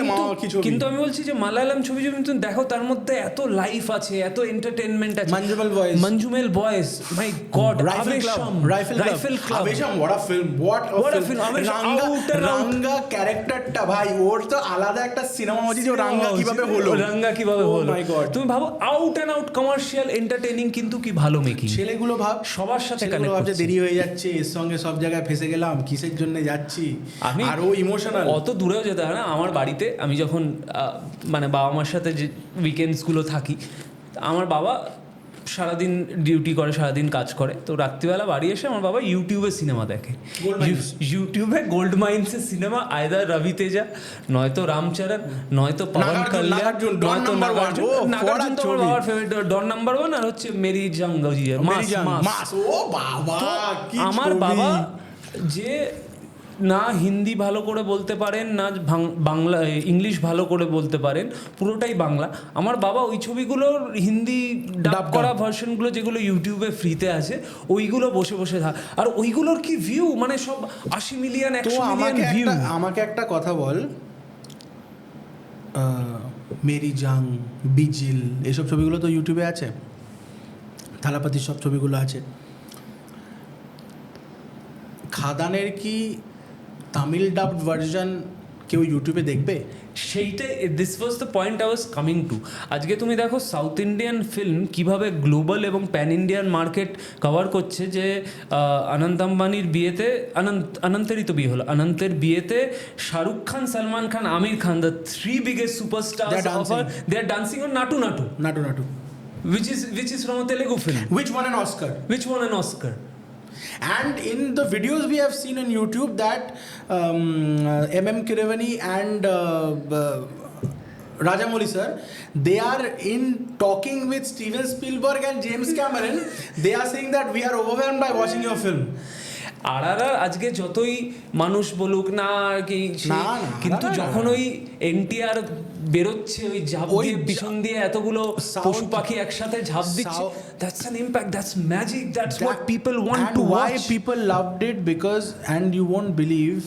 কিন্তু আমি বলছি যে মালায়ালাম ছবি যদি তুমি দেখো, তার মধ্যে এত লাইফ আছে, এত এন্টারটেইনমেন্ট আছে। Manjummel boys, my god, rifle club, what a film, Ranga ক্যারেক্টারটা ভাই, ওর তো আলাদা একটা সিনেমা হচ্ছে যে রাঙ্গা কিভাবে হলো। মাই গড, তুমি ভাবো out and out commercial entertaining, কিন্তু কি ভালো মেকিং। ছেলেগুলো ভাব সবার সাথে কানেক্ট করছে। দেরি হয়ে যাচ্ছে, এর সঙ্গে সব জায়গায় ফেসে গেলাম, কিসের জন্য যাচ্ছি, আর ও ইমোশনাল। অত দূরেও যেতে হয় না। আমার বাড়িতে আমি যখন মানে বাবা মার সাথে যে উইকেন্ডসগুলো থাকি, আমার বাবা সারাদিন ডিউটি করে, সারাদিন কাজ করে, তো রাত্রিবেলা বাড়ি এসে আমার বাবা ইউটিউবে সিনেমা দেখে। ইউটিউবে গোল্ড মাইন্সের সিনেমা, আয়দার রবি তেজা, নয়তো রামচরণ, নয়তো পবন কল্যাণ, নয়তো নাগার্জুন। নাগার্জুন তো আমার বাবার ফেভারিট, ডন নাম্বার 1, আর হচ্ছে মেরি জাঙ্গজি, মাস। ও বাবা, আমার বাবা যে না হিন্দি ভালো করে বলতে পারেন, না বাংলা ইংলিশ ভালো করে বলতে পারেন, পুরোটাই বাংলা। আমার বাবা ওই ছবিগুলোর হিন্দি ডাব করা ভার্সনগুলো যেগুলো ইউটিউবে ফ্রিতে আছে, ওইগুলো বসে বসে আর ওইগুলোর কি ভিউ, মানে সব 80 মিলিয়ন 100 মিলিয়ন ভিউ। আমাকে একটা কথা বল, মেরি জাং, বিজিল, এসব ছবিগুলো তো ইউটিউবে আছে, থালাপাতির সব ছবিগুলো আছে। খাদানের কি তামিল ডাবড ভার্সন কেউ ইউটিউবে দেখবে? সেইটাই, this was the point I was coming to. আজকে তুমি দেখো সাউথ ইন্ডিয়ান ফিল্ম কীভাবে গ্লোবাল এবং প্যান ইন্ডিয়ান মার্কেট কভার করছে। যে অনন্ত আম্বানির বিয়েতে, অনন্তেরই তো বিয়ে হলো, অনন্তের বিয়েতে Shahrukh Khan, Salman Khan, Aamir Khan, the 3 biggest superstars they are dancing on Natu Natu, which is from a Telugu film, which won an Oscar. And in the videos we have seen on YouTube that M.M. Kirivani and Rajamouli sir, they are in talking with Steven Spielberg and James Cameron. They are saying that we are overwhelmed by watching your film. RRR আজকে যতই মানুষ বলুক না কি, কিন্তু যখন ওই NTR বেরোচ্ছে ওই ঝাঁপ দিয়ে পিছন দিয়ে এতগুলো পশু পাখি একসাথে ঝাঁপ দিচ্ছে, that's an impact, that's magic, that's what people want to watch. Why people loved it, because, and you won't believe,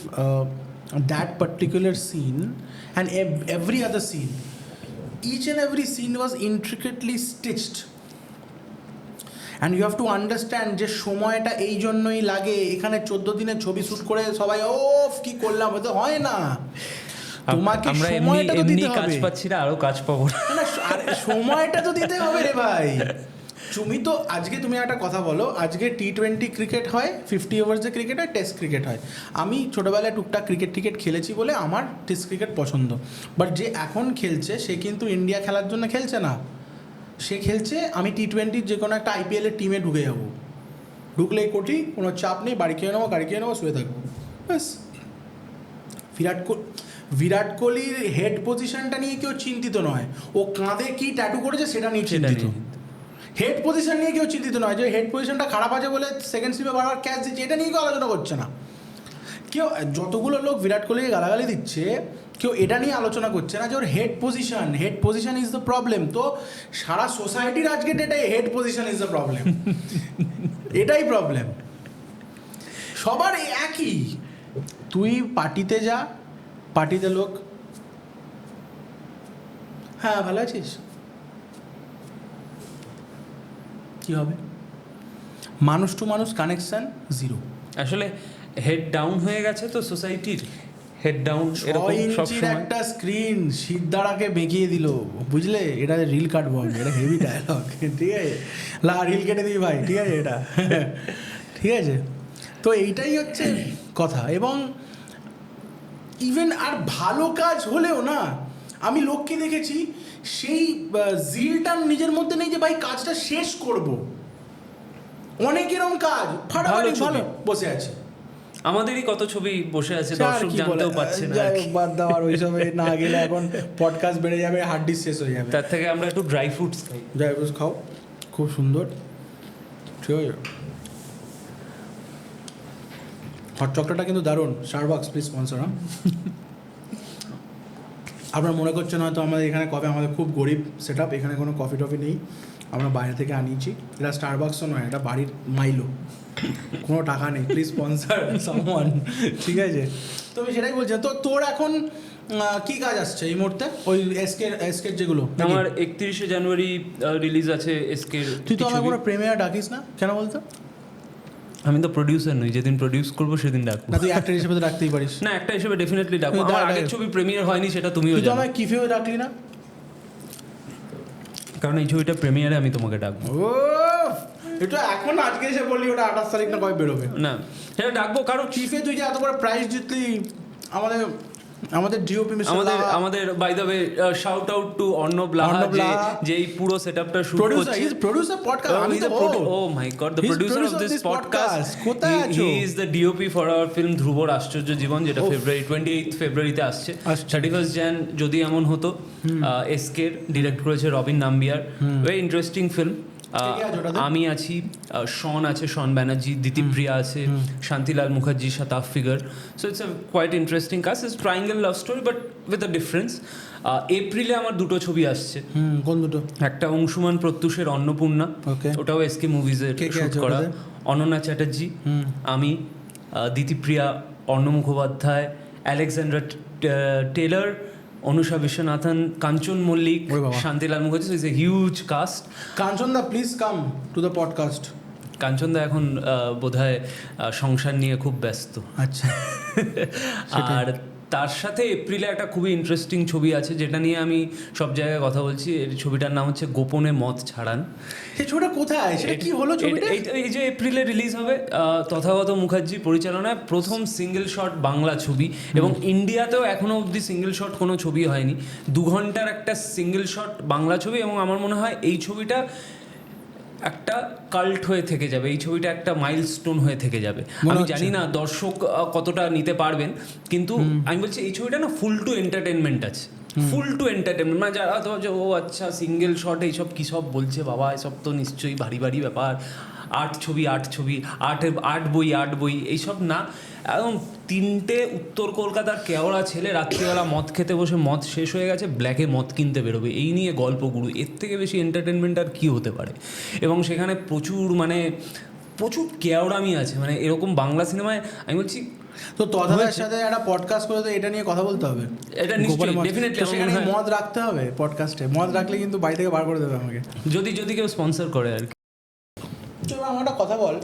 that particular scene and every other scene, each and every scene was intricately stitched. And you have to understand যে সময়টা এই জন্যই লাগে। এখানে 14 দিনের ছবি shoot করে সবাই কি করলাম, হয়তো হয় না। তোমাকে সময়টা তো দিতে হবে, কাজ পাচ্ছি না, আরো কাজ পাবো না, সময়টা তো দিতে হবে রে ভাই। তুমি তো আজকে তুমি একটা কথা বলো, আজকে T20 ক্রিকেট হয়, 50 ওভার্সের ক্রিকেট হয়, টেস্ট ক্রিকেট হয়। আমি ছোটোবেলায় টুকটাক ক্রিকেট খেলেছি বলে আমার টেস্ট ক্রিকেট পছন্দ। বাট যে এখন খেলছে সে কিন্তু ইন্ডিয়া খেলার জন্য খেলছে না, সে খেলছে আমি T20 যে কোনো একটা IPL-এর টিমে ঢুকে যাবো। ঢুকলেই কোটি, কোনো চাপ নেই, বাড়ি খেয়ে নেবো, গাড়ি খেয়ে নেবো, শুয়ে থাকবো, ব্যাস। বিরাট কোহলির হেড পজিশনটা নিয়ে কেউ চিন্তিত নয়, ও কাঁধে কি ট্যাটু করেছে সেটা নিয়ে চিন্তিত। হেড পজিশন নিয়ে কেউ চিন্তিত নয়, যে হেড পজিশনটা খারাপ আছে বলে সেকেন্ড স্লিপে বারবার ক্যাচ দিচ্ছে, এটা নিয়ে কেউ আলোচনা করছে না। কেউ, যতগুলো লোক বিরাট কোহলিকে গালাগালি দিচ্ছে, কেউ এটা নিয়ে আলোচনা করছে না যে ওর head position is the problem. তো সারা সোসাইটির আজকে ডেটে head position is the problem, এটাই প্রবলেম সবার একই। তুই পার্টিতে যা, পার্টিতে লোক, হ্যাঁ ভালো আছিস, কি হবে? মানুষ টু মানুষ কানেকশন জিরো। আসলে হেড ডাউন হয়ে গেছে তো সোসাইটির, হেড ডাউন এরকম সব সময়। একটা স্ক্রিন সিদ্ধারাকে বেঁকিয়ে দিল, বুঝলে? এটা রিল কাটবো আমি, এটা হেভি ডায়লগ, ঠিক আছে? রিল কেটে দিবি ভাই, ঠিক আছে? এটা ঠিক আছে। তো এইটাই হচ্ছে কথা। এবং ইভেন আর ভালো কাজ হলেও না, আমি লোককে দেখেছি সেই জিলটা নিজের মধ্যে নেই যে ভাই কাজটা শেষ করব। অনেক এরকম কাজ ফাটাফাটি ভালো বসে আছে। আমাদেরই কত ছবি বসে আছে, দর্শক জানতেও পাচ্ছে না। বাদ দেওয়ার ওইসবে না গেলে এখন পডকাস্ট বেড়ে যাবে, হার্ড ডিস্ক শেষ হয়ে যাবে। তার থেকে আমরা একটু ড্রাই ফ্রুটস খাই। ড্রাই ফ্রুটস খাও, খুব সুন্দর, ঠিক আছে? হট চকলেটটা কিন্তু দারুণ। Starbucks please sponsor. আপনার মনে করছেন হয়তো আমাদের এখানে কফি, আমাদের খুব গরিব সেট আপ, এখানে কোনো কফি টফি নেই, আমরা বাইরে থেকে আনিয়েছি। এটা স্টারবাক্সও নয়, এটা বাড়ির মাইলো, কোনো টাকা নেই, প্লিজ স্পন্সর সামওয়ান, ঠিক আছে? তো আমি সেটাই বলছি। তো তোর এখন কি কাজ আসছে এই মুহূর্তে? ওই এসকের যেগুলো আমার 31শে জানুয়ারি রিলিজ আছে এসকের। তুই তো আমার কোনো প্রেমিয়ার ডাকিস না কেন বলতো? আমি তো প্রডিউসার নই, যেদিন প্রডিউস করবো সেদিন ডাকবো। না, তুই অ্যাক্টর হিসেবে তো রাখতেই পারিস। না, একটা হিসেবে ডেফিনেটলি ডাকবো। আমার আগের ছবি প্রিমিয়ার হয়নি, সেটা তুমিও জানো। তুই তো আমায় কিফেও ডাকলি না, কারণ এই ছবিটা প্রিমিয়ারে আমি তোমাকে ডাকবো। ও এটা এখন আজকে এসে বললি ওটা 28 তারিখ না কবে বেরোবে? না, সেটা ডাকবো কারণ চিফে তুই যে এত বড় প্রাইজ জিতলি, আমাদের ডিওপি আমাদের by the way shout out to Arnab Laha, যে এই পুরো সেটআপটা শুট করছে। প্রোডিউসার পডকাস্ট, আমি তো oh my god, the producer of this podcast. কোথায় আছো? He is the DOP for our film Dhrubor Ashchorjo Jibon, যেটা 28 ফেব্রুয়ারিতে আসছে। 31 jan যদি এমন হতো। এসকের ডিরেক্ট করেছে Robin Nambiar, very interesting film. আমি আছি, শন আছে, শন ব্যানার্জি, দিতিপ্রিয়া আছে, Shantilal Mukherjee, Shataf Figar. So it's a quite interesting cast. It's triangle love story but with a difference. এপ্রিলে আমার দুটো ছবি আসছে। কোন দুটো? একটা অংশুমান প্রত্যুষের অন্নপূর্ণা, ওটাও এসকে মুভিজের শুট করা। অনন্যা চ্যাটার্জি, আমি, Ditipriya, Arna Mukhopadhyay, Alexander Taylor, Anusha Viswanathan, Kanchan Mallick, Shantilal Mukherjee. Is a huge cast. Kanchan da please come to the podcast. Kanchan da এখন বোধহয় সংসার নিয়ে খুব ব্যস্ত। আচ্ছা। আর তার সাথে এপ্রিলে একটা খুবই ইন্টারেস্টিং ছবি আছে, যেটা নিয়ে আমি সব জায়গায় কথা বলছি। এই ছবিটার নাম হচ্ছে গোপনে মদ ছাড়ান। এই ছবিটা কোথায়, সেটা কি হলো ছবিটা? এই যে এপ্রিলে রিলিজ হবে, তথাগত মুখার্জি পরিচালনায় প্রথম সিঙ্গেল শট বাংলা ছবি, এবং ইন্ডিয়াতেও এখনো অবধি সিঙ্গেল শট কোনো ছবি হয়নি। 2 ঘন্টার একটা সিঙ্গেল শট বাংলা ছবি, এবং আমার মনে হয় এই ছবিটা একটা কাল্ট হয়ে থেকে যাবে। এই ছবিটা একটা মাইলস্টোন হয়ে থেকে যাবে। আমি জানি না দর্শক কতটা নিতে পারবেন, কিন্তু আমি বলছি এই ছবিটা না ফুল টু এন্টারটেনমেন্ট আছে, ফুল টু এন্টারটেনমেন্ট। মানে যারা তো ও আচ্ছা সিঙ্গেল শট এইসব কী সব বলছে বাবা, এসব তো নিশ্চয়ই ভারী ভারী ব্যাপার, আট ছবি আট বই এইসব না। একদম 3টে উত্তর কলকাতার কেওড়া ছেলে রাত্রিবেলা মদ খেতে বসে, মদ শেষ হয়ে গেছে, ব্ল্যাকে মদ কিনতে বেরোবে, এই নিয়ে গল্পগুরু। এর থেকে বেশি এন্টারটেনমেন্ট আর কী হতে পারে? এবং সেখানে প্রচুর কেওড়ামি আছে, মানে এরকম বাংলা সিনেমায় আমি বলছি। তো তদাদের সাথে একটা পডকাস্ট করে তো এটা নিয়ে কথা বলতে হবে। এটা নিশ্চয়ই ডেফিনেটলি সেখানে মদ রাখতে হবে পডকাস্টে। মদ রাখলে কিন্তু বাড়ি থেকে বার করে দেবে আমাকে, যদি কেউ স্পন্সর করে আর কি। আমার একটা কথা বল,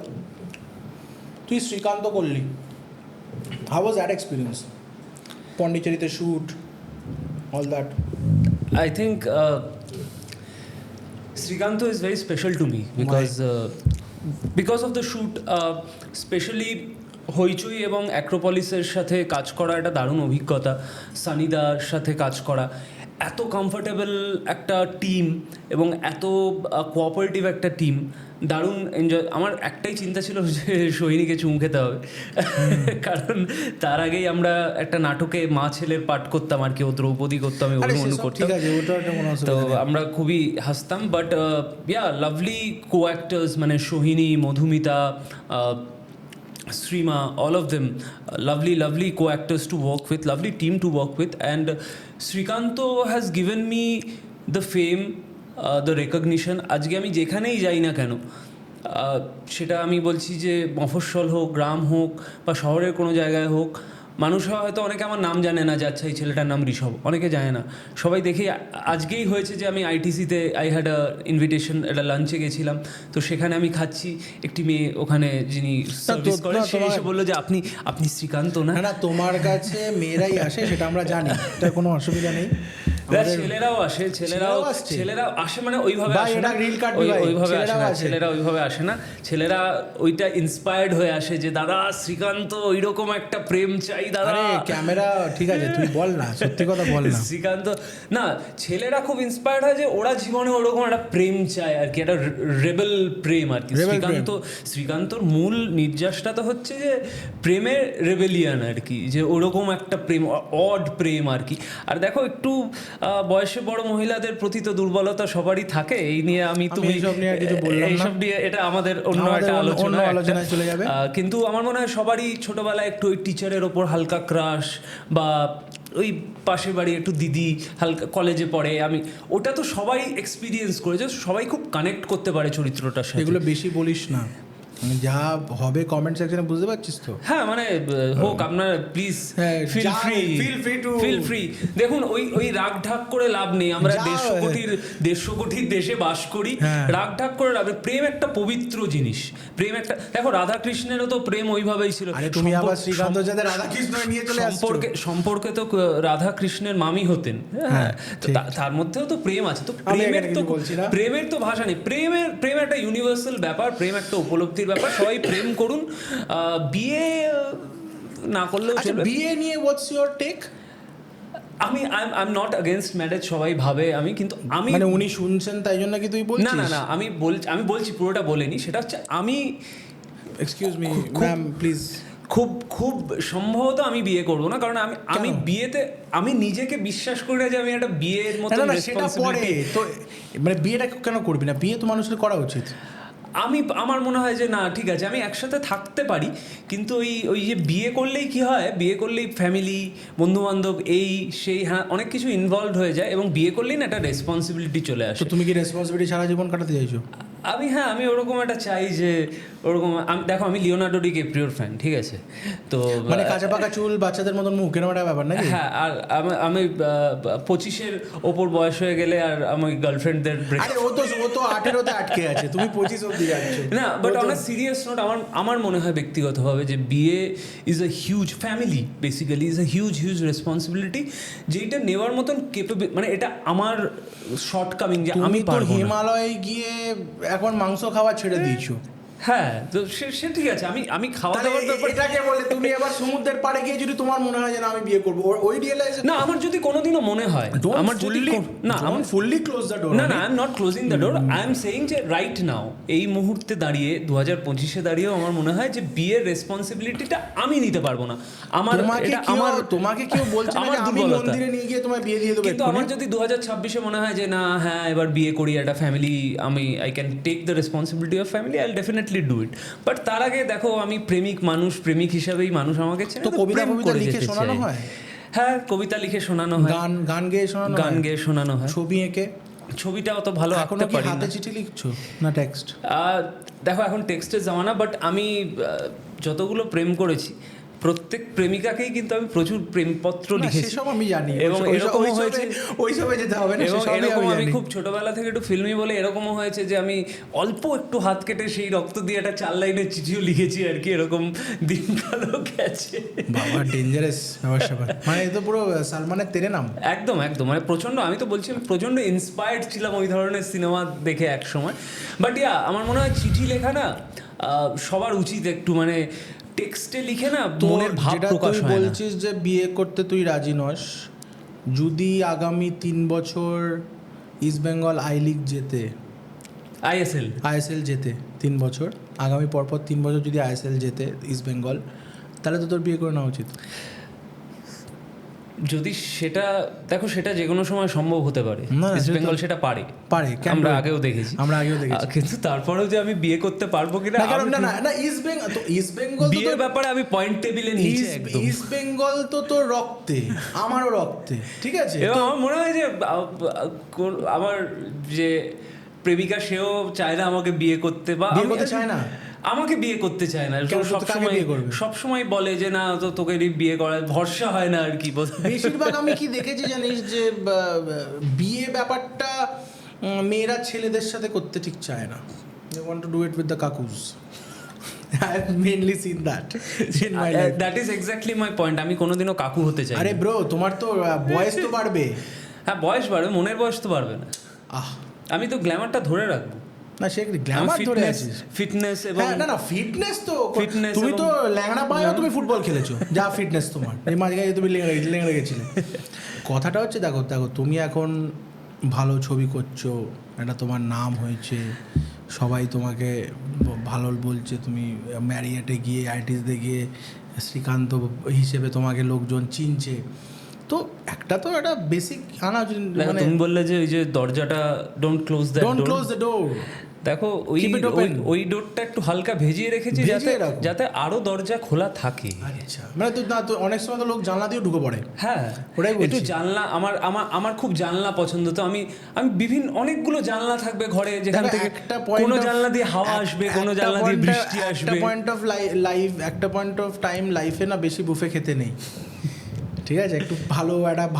তুই শ্রীকান্ত করলি, হাউ ওয়াজ দ্যাট এক্সপিরিয়েন্স? পন্ডিচেরিতে shoot, all that. I think Srikanto is very special to me because of the shoot, especially হইচই এবং অ্যাক্রোপলিসের সাথে কাজ করা একটা দারুণ অভিজ্ঞতা। সানিদার সাথে কাজ করা, এত কমফোর্টেবল একটা টিম এবং এত কোঅপারেটিভ একটা টিম, দারুণ এনজয়। আমার একটাই চিন্তা ছিল যে সোহিনীকে চুম খেতে হবে, কারণ তার আগেই আমরা একটা নাটকে মা ছেলের পাঠ করতাম আর কি, ও দ্রৌপদী করতাম, আমি আরে অভিমন্যু সেসব করতাম। ঠিক আছে, ওটা একটা কোনো তো অসুবিধা নেই। আমরা খুবই হাসতাম, বাট লাভলি কো অ্যাক্টার্স, মানে Sohini, Madhumita, Srima, all of them, lovely co-actors to work with, lovely team to work with, and Srikanto has given me the fame, the recognition. আজকে আমি যেখানেই যাই না কেন, সেটা আমি বলছি যে মফস্বল হোক, গ্রাম হোক বা শহরের কোনো জায়গায় হোক, মানুষ হয়তো অনেকে আমার নাম জানে না, যে আচ্ছা এই ছেলেটার নাম ঋষভ, অনেকে জানে না। সবাই দেখে, আজকেই হয়েছে যে আমি আইটিসিতে আই হ্যাড আ ইনভিটেশন, একটা লাঞ্চে গেছিলাম, তো সেখানে আমি খাচ্ছি, একটি মেয়ে ওখানে যিনি সার্ভিস করে সে এসে বললো যে আপনি শ্রীকান্ত না? না, তোমার কাছে মেয়েরাই আসে সেটা আমরা জানি, এটা কোনো অসুবিধা নেই। ছেলেরাও আসে, ছেলেরাও আসে, মানে ওইভাবে আসে না, ওইভাবে আসে না, ছেলেরা ওইভাবে আসে না, ছেলেরা ওইটা ইন্সপায়ার্ড হয়ে আসে যে দাদা শ্রীকান্ত ওইরকম একটা প্রেম চাই দাদা। ক্যামেরা ঠিক আছে, তুই বল না, সত্যি কথা বল না। শ্রীকান্ত না, ছেলেরা খুব ইন্সপায়ার্ড হয় যে ওরা জীবনে ওরকম একটা প্রেম চায় আর কি, একটা রেবেল প্রেম আর কি। শ্রীকান্তর মূল নির্যাসটা তো হচ্ছে যে প্রেমের রেবেলিয়ান আর কি, যে ওরকম একটা প্রেম, অড প্রেম আর কি। আর দেখো, একটু বয়সে বড় মহিলাদের প্রতি তো দুর্বলতা সবারই থাকে, এই নিয়ে তুমি এইসব নিয়ে কিছু বললাম না, এইসব নিয়ে এটা আমাদের অন্য একটা আলোচনায় চলে যাবে। কিন্তু আমার মনে হয় সবারই ছোটবেলায় একটু ওই টিচারের ওপর হালকা ক্রাশ, বা ওই পাশের বাড়ি একটু দিদি হালকা কলেজে পড়ে, আমি ওটা তো সবাই এক্সপিরিয়েন্স করেছে, সবাই খুব কানেক্ট করতে পারে চরিত্রটার সাথে। এগুলো বেশি বলিস না, যা হবে কমেন্ট সেকশনে বুঝতে পারছিস তো। হ্যাঁ, মানে হোক, আপনার প্লিজ ফিল ফ্রি। দেখুন, ওই রাগ ঢাক করে লাভ নেই, আমরা 150 কোটির দেশে বাস করি, রাগ ঢাক করে লাভ নেই। প্রেম একটা পবিত্র জিনিস, প্রেম একটা, দেখো রাধা কৃষ্ণেরও তো প্রেম ওইভাবেই ছিল। তুমি আবার শ্রীকান্ত যাতে রাধা কৃষ্ণ নিয়ে চলে আসছো, সম্পর্কে তো রাধা কৃষ্ণের মামি হতেন, হ্যাঁ, তার মধ্যেও তো প্রেম আছে। তো প্রেমের তো ভাষা নেই, প্রেম একটা ইউনিভার্সাল ব্যাপার, প্রেম একটা উপলব্ধির ব্যাপার, সবাই প্রেম করুন, বিয়ে না করলেও চলবে। বিয়ে নিয়ে what's your take? I am not against marriage, সবাই ভাবে আমি, কিন্তু আমি, মানে উনি শুনছেন তাই জন্য কি তুই বলছিস? না, আমি বলছি, পুরোটা বলিনি, সেটা হচ্ছে আমি, এক্সকিউজ মি ম্যাম প্লিজ, খুব সম্ভবত আমি বিয়ে করবো না, কারণ আমি বিয়েতে আমি নিজেকে বিশ্বাস করি না যে আমি একটা বিয়ের মতো রেসপন্সিবিলিটি। তো মানে বিয়েটা কেন করবি না? বিয়ে তো মানুষের করা উচিত। আমার মনে হয় যে না, ঠিক আছে, আমি একসাথে থাকতে পারি, কিন্তু ওই যে বিয়ে করলেই কি হয়, বিয়ে করলেই ফ্যামিলি, বন্ধুবান্ধব, এই সেই, হ্যাঁ, অনেক কিছু ইনভলভড হয়ে যায়, এবং বিয়ে করলেই না একটা রেসপন্সিবিলিটি চলে আসে। তো তুমি কি রেসপন্সিবিলিটি সারা জীবন কাটাতে চাইছো? আমি ওরকম একটা চাই যে ওরকম, দেখো আমি লিওনার্ডো ডিক্যাপ্রিওর ফ্যান, ঠিক আছে, তো মানে কাঁচা পাকা চুল, বাচ্চাদের মতন মুখ, এরকম একটা ব্যাপার নাকি? হ্যাঁ, আর আমি 25-এর ওপর বয়স হয়ে গেলে আর আমি গার্লফ্রেন্ডদের ও তো 18-তে আটকে আছে, তুমি 25 অবধি যাচ্ছ না। But on a serious note, আমার মনে হয় ব্যক্তিগতভাবে যে বিয়ে is a huge, family basically is a huge responsibility, যেটা নেওয়ার মতন কেপেবল, মানে এটা আমার শর্টকামিং, যে আমি পারবো না। হিমালয়ে গিয়ে এখন মাংস খাওয়া ছেড়ে দিয়েছো। হ্যাঁ, তো সে ঠিক আছে, আমি খাওয়া দাওয়ার ব্যাপারে, এটাকে বলে তুমি এবার সমুদ্রের পাড়ে গিয়ে যদি তোমার মনে হয় যে না আমি বিয়ে করবো, ওই রিয়েলাইজ না, আমার যদি কোনোদিনও মনে হয়, আমার যদি না, আমার ফুললি ক্লোজ দ্য ডোর, না, I am not closing the door, I am saying যে রাইট নাও, এই মুহূর্তে দাঁড়িয়ে 2025-এ দাঁড়িয়েও আমার মনে হয় যে বিয়ের রেসপন্সিবিলিটিটা আমি নিতে পারবো না। তোমাকে কেউ বলছে না আমি মন্দিরে নিয়ে গিয়ে তোমায় বিয়ে দিয়ে দেবো, কিন্তু আমার যদি 2026-এ মনে হয় যে না, হ্যাঁ, এবার বিয়ে করি, একটা family, I can take the responsibility of family, I will definitely do it. But তার আগে দেখো, আমি প্রেমিক হিসাবেই মানুষ আমাকে চেনে, তো কবিতা লিখে শোনানো হয়। হ্যাঁ, কবিতা লিখে শোনানো হয়, গান গেয়ে শোনানো হয়, ছবি এঁকে। ছবিটা অত ভালো আঁকতে পারি না। হাতে চিঠি লিখছো না টেক্সট? দেখো, এখন টেক্সটের জামানা, বাট আমি যতগুলো প্রেম করেছি, প্রত্যেক প্রেমিকাকেই কিন্তু আমি প্রচুর প্রেমপত্র লিখেছি, সেসব আমি জানি, এবং এরকমও হয়েছে, ওইসবে যেতে হবে না, এবং এরকম আমি খুব ছোটবেলা থেকে একটু ফিল্মি বলে এরকমও হয়েছে যে আমি অল্প একটু হাত কেটে সেই রক্ত দিয়ে একটা 4 লাইনের চিঠিও লিখেছি আর কি, এরকম দিনকালও গেছে। বাবা ডেঞ্জারাস ব্যাপার, মানে এ তো পুরো সালমানের তেরে নাম। একদম, মানে প্রচণ্ড, আমি তো বলছি প্রচণ্ড ইন্সপায়ার্ড ছিলাম ওই ধরনের সিনেমা দেখে এক সময়। বাট আমার মনে হয় চিঠি লেখা না সবার উচিত একটু, মানে টেক্সটে লিখে না মনের ভাব প্রকাশ হয় না। বলছিস যে বিয়ে করতে তুই রাজি নস, যদি আগামী 3 বছর ইস্ট বেঙ্গল আই লিগ জেতে, আইএসএল জেতে 3 বছর, আগামী পরপর 3 বছর যদি আইএসএল জেতে ইস্ট বেঙ্গল, তাহলে তো তোর বিয়ে করে নেওয়া উচিত। যদি সেটা দেখো, সেটা যে কোনো সময় সম্ভব হতে পারে। ইস্ট বেঙ্গল সেটা পারে, আমরা আগেও দেখেছি। কিন্তু তারপরেও যে আমি বিয়ে করতে পারবো কিনা, না ইস্ট বেঙ্গল বিয়ের ব্যাপারে আমি পয়েন্ট টেবিলে নিচে একদম। ইস্ট বেঙ্গল তো তোর রক্তে, আমারও রক্তে, ঠিক আছে। এবং আমার মনে হয় যে আমার যে প্রেমিকা সেও চায় না আমাকে বিয়ে করতে, বা চায় না, আমাকে বিয়ে করতে চায় না। সবসময় বলে যে না, তো তোকে বিয়ে করার ভরসা হয় না আর কি। বেশিরভাগ আমি কি দেখেছি জানিস, যে বিয়ে ব্যাপারটা মেয়েরা ছেলেদের সাথে করতে ঠিক চায় না। They want to do it with the kakus. I have mainly seen that in my life. That is exactly my point. আমি কোনোদিনও কাকু হতে চাই না। আরে ব্রো, তোমার তো বয়স তো বাড়বে। হ্যাঁ, বয়স বাড়বে, মনের বয়স তো বাড়বে না। আমি তো গ্ল্যামারটা ধরে রাখবো। না, সে গ্ল্যামার ধরে আছিস, ফিটনেস এবং না ফিটনেস তো তুমি তো ল্যাংড়া পায়েও তুমি ফুটবল খেলেছো, যা ফিটনেস তোমার। এই মাঝখানে তুমি লেংড়া গেছিলে। কথাটা হচ্ছে, দেখো তুমি এখন ভালো ছবি করছো, এটা তোমার নাম হয়েছে, সবাই তোমাকে ভালো বলছে, তুমি ম্যারিয়েটে গিয়ে আইটিসতে গিয়ে শ্রীকান্ত হিসেবে তোমাকে লোকজন চিনছে। তো একটা বেসিক আনা, মানে তুমি বললে যে ওই যে দরজাটা ডোন্ট ক্লোজ দ্য ডোর, দেখো ওই ডোরটা একটু হালকা ভেজিয়ে রেখেছি যাতে আরো দরজা খোলা থাকে। আচ্ছা, মানে তো অনেক সময় তো লোক জানলা দিয়ে ঢুকে পড়ে। হ্যাঁ, একটু জানলা, আমার খুব জানলা পছন্দ। তো আমি বিভিন্ন অনেকগুলো জানলা থাকবে ঘরে, যেখান থেকে কোনো জানলা দিয়ে হাওয়া আসবে, কোনো জানলা দিয়ে বৃষ্টি আসবে। একটা পয়েন্ট অফ টাইম লাইফে না বেশি বুফে খেতে নেই, ঠিক আছে। একটু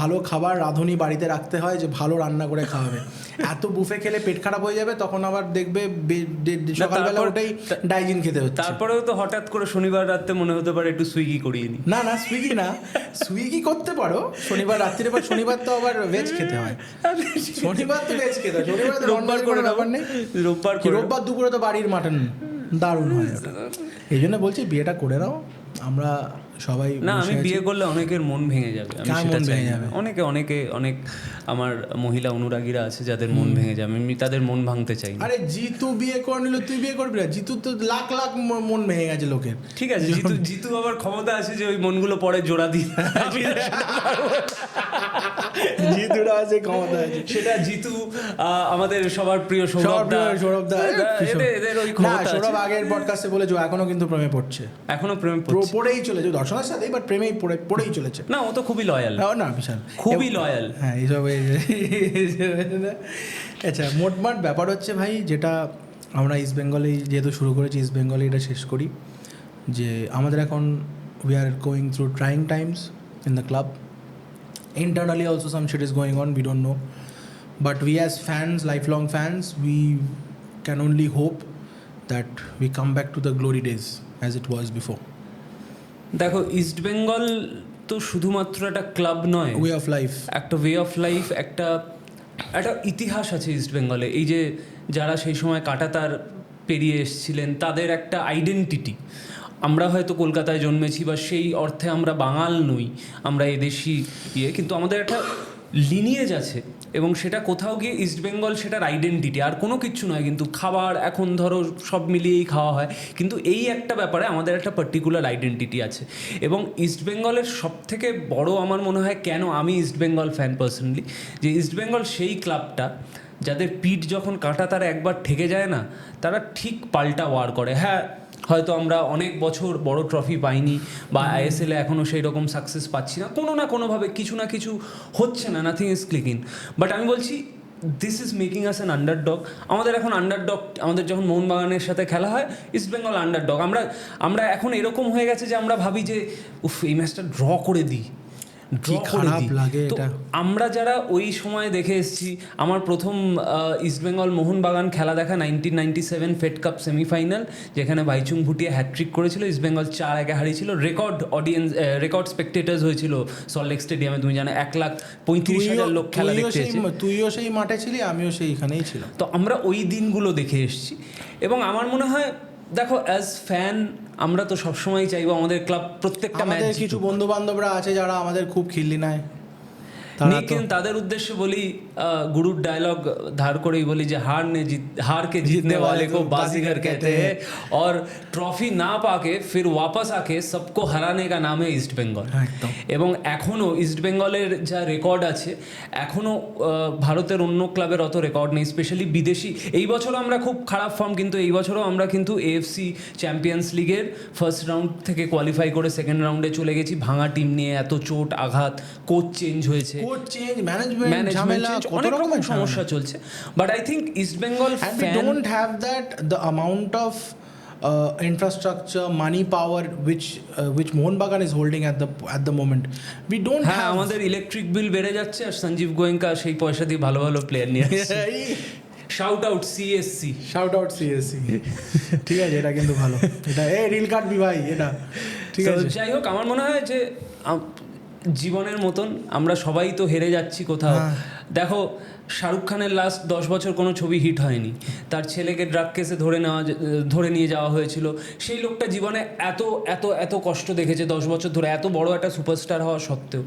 ভালো খাবার রাঁধুনি বাড়িতে রাখতে হয়, যে ভালো রান্না করে খাওয়াবে। এত বুফে খেলে পেট খারাপ হয়ে যাবে, তখন আবার দেখবে সকালবেলা ওটাই ডাইজিন খেতে হচ্ছে। তারপরেও তো হঠাৎ করে শনিবার রাতে মনে হতে পারে একটু সুইগি করিয়ে নি। না সুইগি করতে পারো শনিবার রাত্রিরে, পর শনিবার তো আবার ভেজ খেতে হয়। শনিবার তো ভেজ খেতে হয়, শনিবার তো রোববার করে ব্যাপার নেই। রোববার দুপুরে তো বাড়ির মাটন দারুণ হয়। এই জন্য বলছি বিয়েটা করে নাও। আমরা সবাই না, আমি বিয়ে করলে অনেকের মন ভেঙে যাবে, আমি সেটা চাই না। অনেক আমার মহিলা অনুরাগীরা আছে যাদের মন ভেঙে যাবে, আমি তাদের মন ভাঙতে চাই না। আরে জিতু বিয়ে করে নিল, তুই বিয়ে করবি না? জিতু তো লাখ মন ভেঙে গেছে লোকের। ঠিক আছে, জিতু আবার ক্ষমতা আছে যে ওই মনগুলো পরে জোড়া দিই। জিতুরা আছে, ক্ষমতা আছে, সেটা জিতু আমাদের সবার প্রিয় সৌরভদা, এদের ওই ক্ষমতা আছে। সৌরভ আগের পডকাস্টে বলেছে এখনো কিন্তু প্রেমে পড়ছে, এখনো প্রেমে পড়েই চলেছে দর্শনের সাথে, বাট প্রেমেই পড়েই চলেছে। না, ও তো খুবই লয়াল। না, বিশাল খুবই লয়াল। হ্যাঁ, এইসব। আচ্ছা, মোটমাট ব্যাপার হচ্ছে ভাই, যেটা আমরা ইস্ট বেঙ্গলে যেহেতু শুরু করেছি, ইস্ট বেঙ্গলে এটা শেষ করি, যে আমাদের এখন we are going through trying Times in the club. Internally also some shit is going on, we don't know, but we as fans, lifelong fans, we can only hope that we come back to the glory days as it was before. দেখো, east Bengal তো শুধুমাত্র একটা club নয়, way of life, একটা way of life, একটা ইতিহাস আছে east বেঙ্গলে। এই যে যারা সেই সময় কাঁটাতার পেরিয়ে এসেছিলেন, তাদের একটা আইডেন্টিটি। আমরা হয়তো কলকাতায় জন্মেছি, বা সেই অর্থে আমরা বাঙাল নই, আমরা এদেশি কিন্তু আমাদের একটা লিনিয়েজ আছে, এবং সেটা কোথাও গিয়ে ইস্ট বেঙ্গল সেটার আইডেন্টিটি, আর কোনো কিচ্ছু নয়। কিন্তু খাবার এখন ধরো সব মিলিয়েই খাওয়া হয়, কিন্তু এই একটা ব্যাপারে আমাদের একটা পার্টিকুলার আইডেন্টিটি আছে। এবং ইস্ট বেঙ্গলের সবথেকে বড় আমার মনে হয়, কেন আমি ইস্ট বেঙ্গল ফ্যান পার্সোনালি, যে ইস্ট বেঙ্গল সেই ক্লাবটা যাদের পিঠ যখন কাঁটাতারে একবার ঠেকে যায় না, তারা ঠিক পাল্টা ওয়ার করে। হ্যাঁ, হয়তো আমরা অনেক বছর বড় ট্রফি পাইনি, বা আইএসএলে এখনও সেই রকম সাকসেস পাচ্ছি না, কোনো না কোনোভাবে কিছু না কিছু হচ্ছে না, নাথিং ইজ ক্লিকিং। বাট আমি বলছি, this is making us an underdog. আমাদের এখন আন্ডারডগ, আমাদের যখন মোহনবাগানের সাথে খেলা হয়, ইস্ট বেঙ্গল আন্ডারডগ। আমরা এখন এরকম হয়ে গেছে যে আমরা ভাবি যে এই ম্যাচটা ড্র করে দিই। আমরা যারা ওই সময় দেখে এসেছি, আমার প্রথম ইস্টবেঙ্গল মোহনবাগান খেলা দেখা 1997 ফেড কাপ সেমিফাইনাল, যেখানে বাইচুং ভুটিয়া হ্যাট্রিক করেছিল, ইস্টবেঙ্গল 4-1 হারিয়েছিল। রেকর্ড স্পেকটেটার্স হয়েছিল সল্টলেক স্টেডিয়ামে, তুমি জানো 1,35,000 লোক খেলা দেখতে এসেছে। তুইও সেই মাঠে ছিলি, আমিও সেইখানেই ছিলাম। তো আমরা ওই দিনগুলো দেখে এসেছি, এবং আমার মনে হয়, দেখো, অ্যাজ ফ্যান আমরা তো সবসময় চাইবো আমাদের ক্লাব প্রত্যেকটা ম্যাচ। কিছু বন্ধু বান্ধবরা আছে যারা আমাদের খুব খিল্লি নেয়, কিন্তু তাদের উদ্দেশ্যে বলি গুরুর ডায়লগ ধার করেই বলি যে हार के जीतने वाले को बाजीगर कहते हैं और ट्रॉफी ना पाके फिर वापस आके सबको हराने का नाम है ইস্ট বেঙ্গল। এবং এখনও ইস্ট বেঙ্গলের যা রেকর্ড আছে এখনও ভারতের অন্য ক্লাবের অত রেকর্ড নেই, স্পেশালি বিদেশি। এই বছর আমরা খুব খারাপ ফর্ম, কিন্তু এই বছরও আমরা কিন্তু এএফসি চ্যাম্পিয়ন্স লিগের ফার্স্ট রাউন্ড থেকে কোয়ালিফাই করে সেকেন্ড রাউন্ডে চলে গেছি ভাঙা টিম নিয়ে। এত চোট আঘাত, কোচ চেঞ্জ হয়েছে, ম্যানেজমেন্ট অনেক রকম সমস্যা চলছে, but I think east Bengal don't have that the amount of infrastructure, money power which Mohun Bagan is holding at the moment. We don't have. আমাদের ইলেকট্রিক বিল বেড়ে যাচ্ছে আর সঞ্জীব গোয়েঙ্কা সেই পয়সা দিয়ে ভালো ভালো প্লেয়ার নিয়ে আসছে। শাউট আউট সিএসসি, ঠিক আছে, এটা কিন্তু ভালো, এটা রিল কাটবি ভাই, এটা ঠিক আছে। যাই হোক, আমার মনে হয় যে জীবনের মতন আমরা সবাই তো হেরে যাচ্ছি কোথাও। দেখো, শাহরুখ খানের লাস্ট 10 বছর কোনো ছবি হিট হয়নি, তার ছেলেকে ড্রাগ কেসে ধরে নিয়ে যাওয়া হয়েছিল। সেই লোকটা জীবনে এত এত এত কষ্ট দেখেছে 10 বছর ধরে, এত বড় একটা সুপারস্টার হওয়া সত্ত্বেও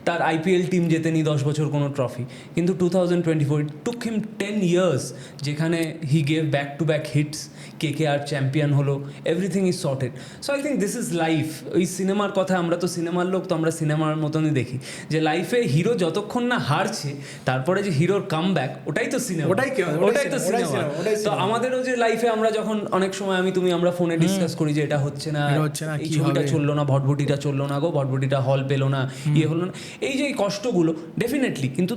তার আইপিএল টিম জেতেনি 10 বছর কোনো ট্রফি। কিন্তু 2024 ইট টুক হিম 10 ইয়ার্স, যেখানে he gave back to back hits, KKR champion হলো, everything is sorted. So I think this is life. ওই সিনেমার কথা, আমরা তো সিনেমার লোক, তো আমরা সিনেমার মতনই দেখি যে লাইফে হিরো যতক্ষণ না হারছে তারপরে যে হিরোর কাম ব্যাক, ওটাই তো সিনেমা, ওটাই তো সিনেমা। তো আমাদেরও যে লাইফে আমরা যখন অনেক সময় আমরা ফোনে ডিসকাস করি যে এটা হচ্ছে না, এই ছবিটা চললো না, ভটভটিটা চললো না গো, ভটভটিটা হল পেলো না, ইয়ে হলো না, এই যে এই কষ্টগুলো ডেফিনেটলি, কিন্তু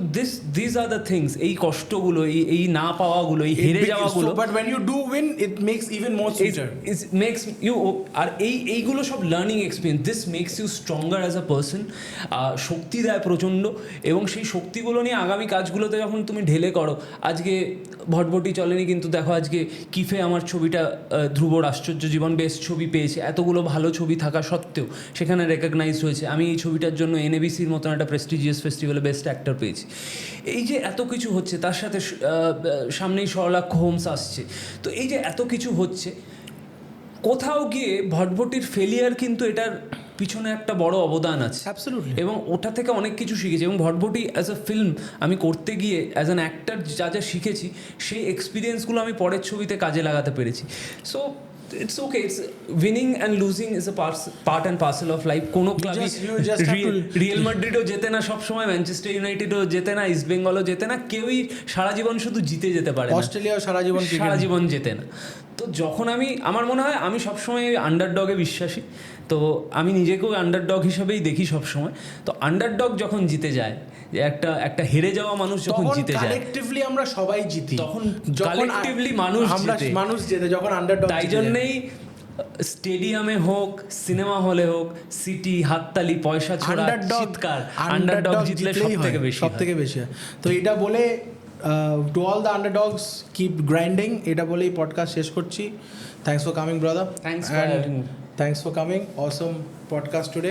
দিস আর দ্য থিংস, এই কষ্টগুলো, এই না পাওয়াগুলো, এই হেরে যাওয়াগুলো, but when you do win it makes even more sweeter. It makes you, আর এইগুলো সব learning experience, this makes you stronger as a person, শক্তি দেয় প্রচণ্ড। এবং সেই শক্তিগুলো নিয়ে আগামী কাজগুলোতে যখন তুমি ঢেলে করো, আজকে ভটভটি চলেনি, কিন্তু দেখো আজকে কিফে আমার ছবিটা ধ্রুবর আশ্চর্য জীবন বেস্ট ছবি পেয়েছে, এতগুলো ভালো ছবি থাকা সত্ত্বেও সেখানে রেকগনাইজ হয়েছে। আমি এই ছবিটার জন্য এনএবিসির মতন একটা প্রেস্টিজিয়াস ফেস্টিভ্যালে বেস্ট অ্যাক্টর পেয়েছি। এই যে এত কিছু হচ্ছে, তার সাথে সামনেই সরলাক্ষ হোমস আসছে, তো এই যে এত কিছু হচ্ছে, কোথাও গিয়ে ভটভটির ফেলিয়ার কিন্তু এটার পিছনে একটা বড় অবদান আছে, এবং ওটা থেকে অনেক কিছু শিখেছি। এবং ভটভটি অ্যাজ আ ফিল্ম আমি করতে গিয়ে অ্যাজ অ্যান অ্যাক্টর যা যা শিখেছি, সেই এক্সপিরিয়েন্সগুলো আমি পরের ছবিতে কাজে লাগাতে পেরেছি। So it's okay, it's winning and losing is a part and parcel of life. কোনো ক্লাবই রিয়াল মাদ্রিডও জেতে না সব সময়, ম্যানচেস্টার ইউনাইটেডও জেতে না, ইস্ট বেঙ্গলও জেতে না, কেউই সারা জীবন শুধু জিতে যেতে পারে না, অস্ট্রেলিয়াও সারা জীবন জেতে না। তো যখন আমার মনে হয় আমি সবসময় আন্ডারডগে বিশ্বাসী, তো আমি নিজেকেও আন্ডারডগ হিসেবেই দেখি সবসময়। তো আন্ডারডগ যখন জিতে যায়, একটা হেরে যাওয়া মানুষ যখন জিতে যায়, কালেক্টিভলি আমরা সবাই জিতি, তখন কালেক্টিভলি মানুষ জেতে যখন আন্ডারডগ। তাই জন্যই স্টেডিয়ামে হোক, সিনেমা হলে হোক, সিটি, হাততালি, পয়সা ছোড়া, চিৎকার, আন্ডারডগ জিতলে সবথেকে বেশি। তো এটা বলে to all the underdogs, keep grinding, এটা বলেই পডকাস্ট শেষ করছি। Thanks for coming brother, thanks for coming, awesome podcast today.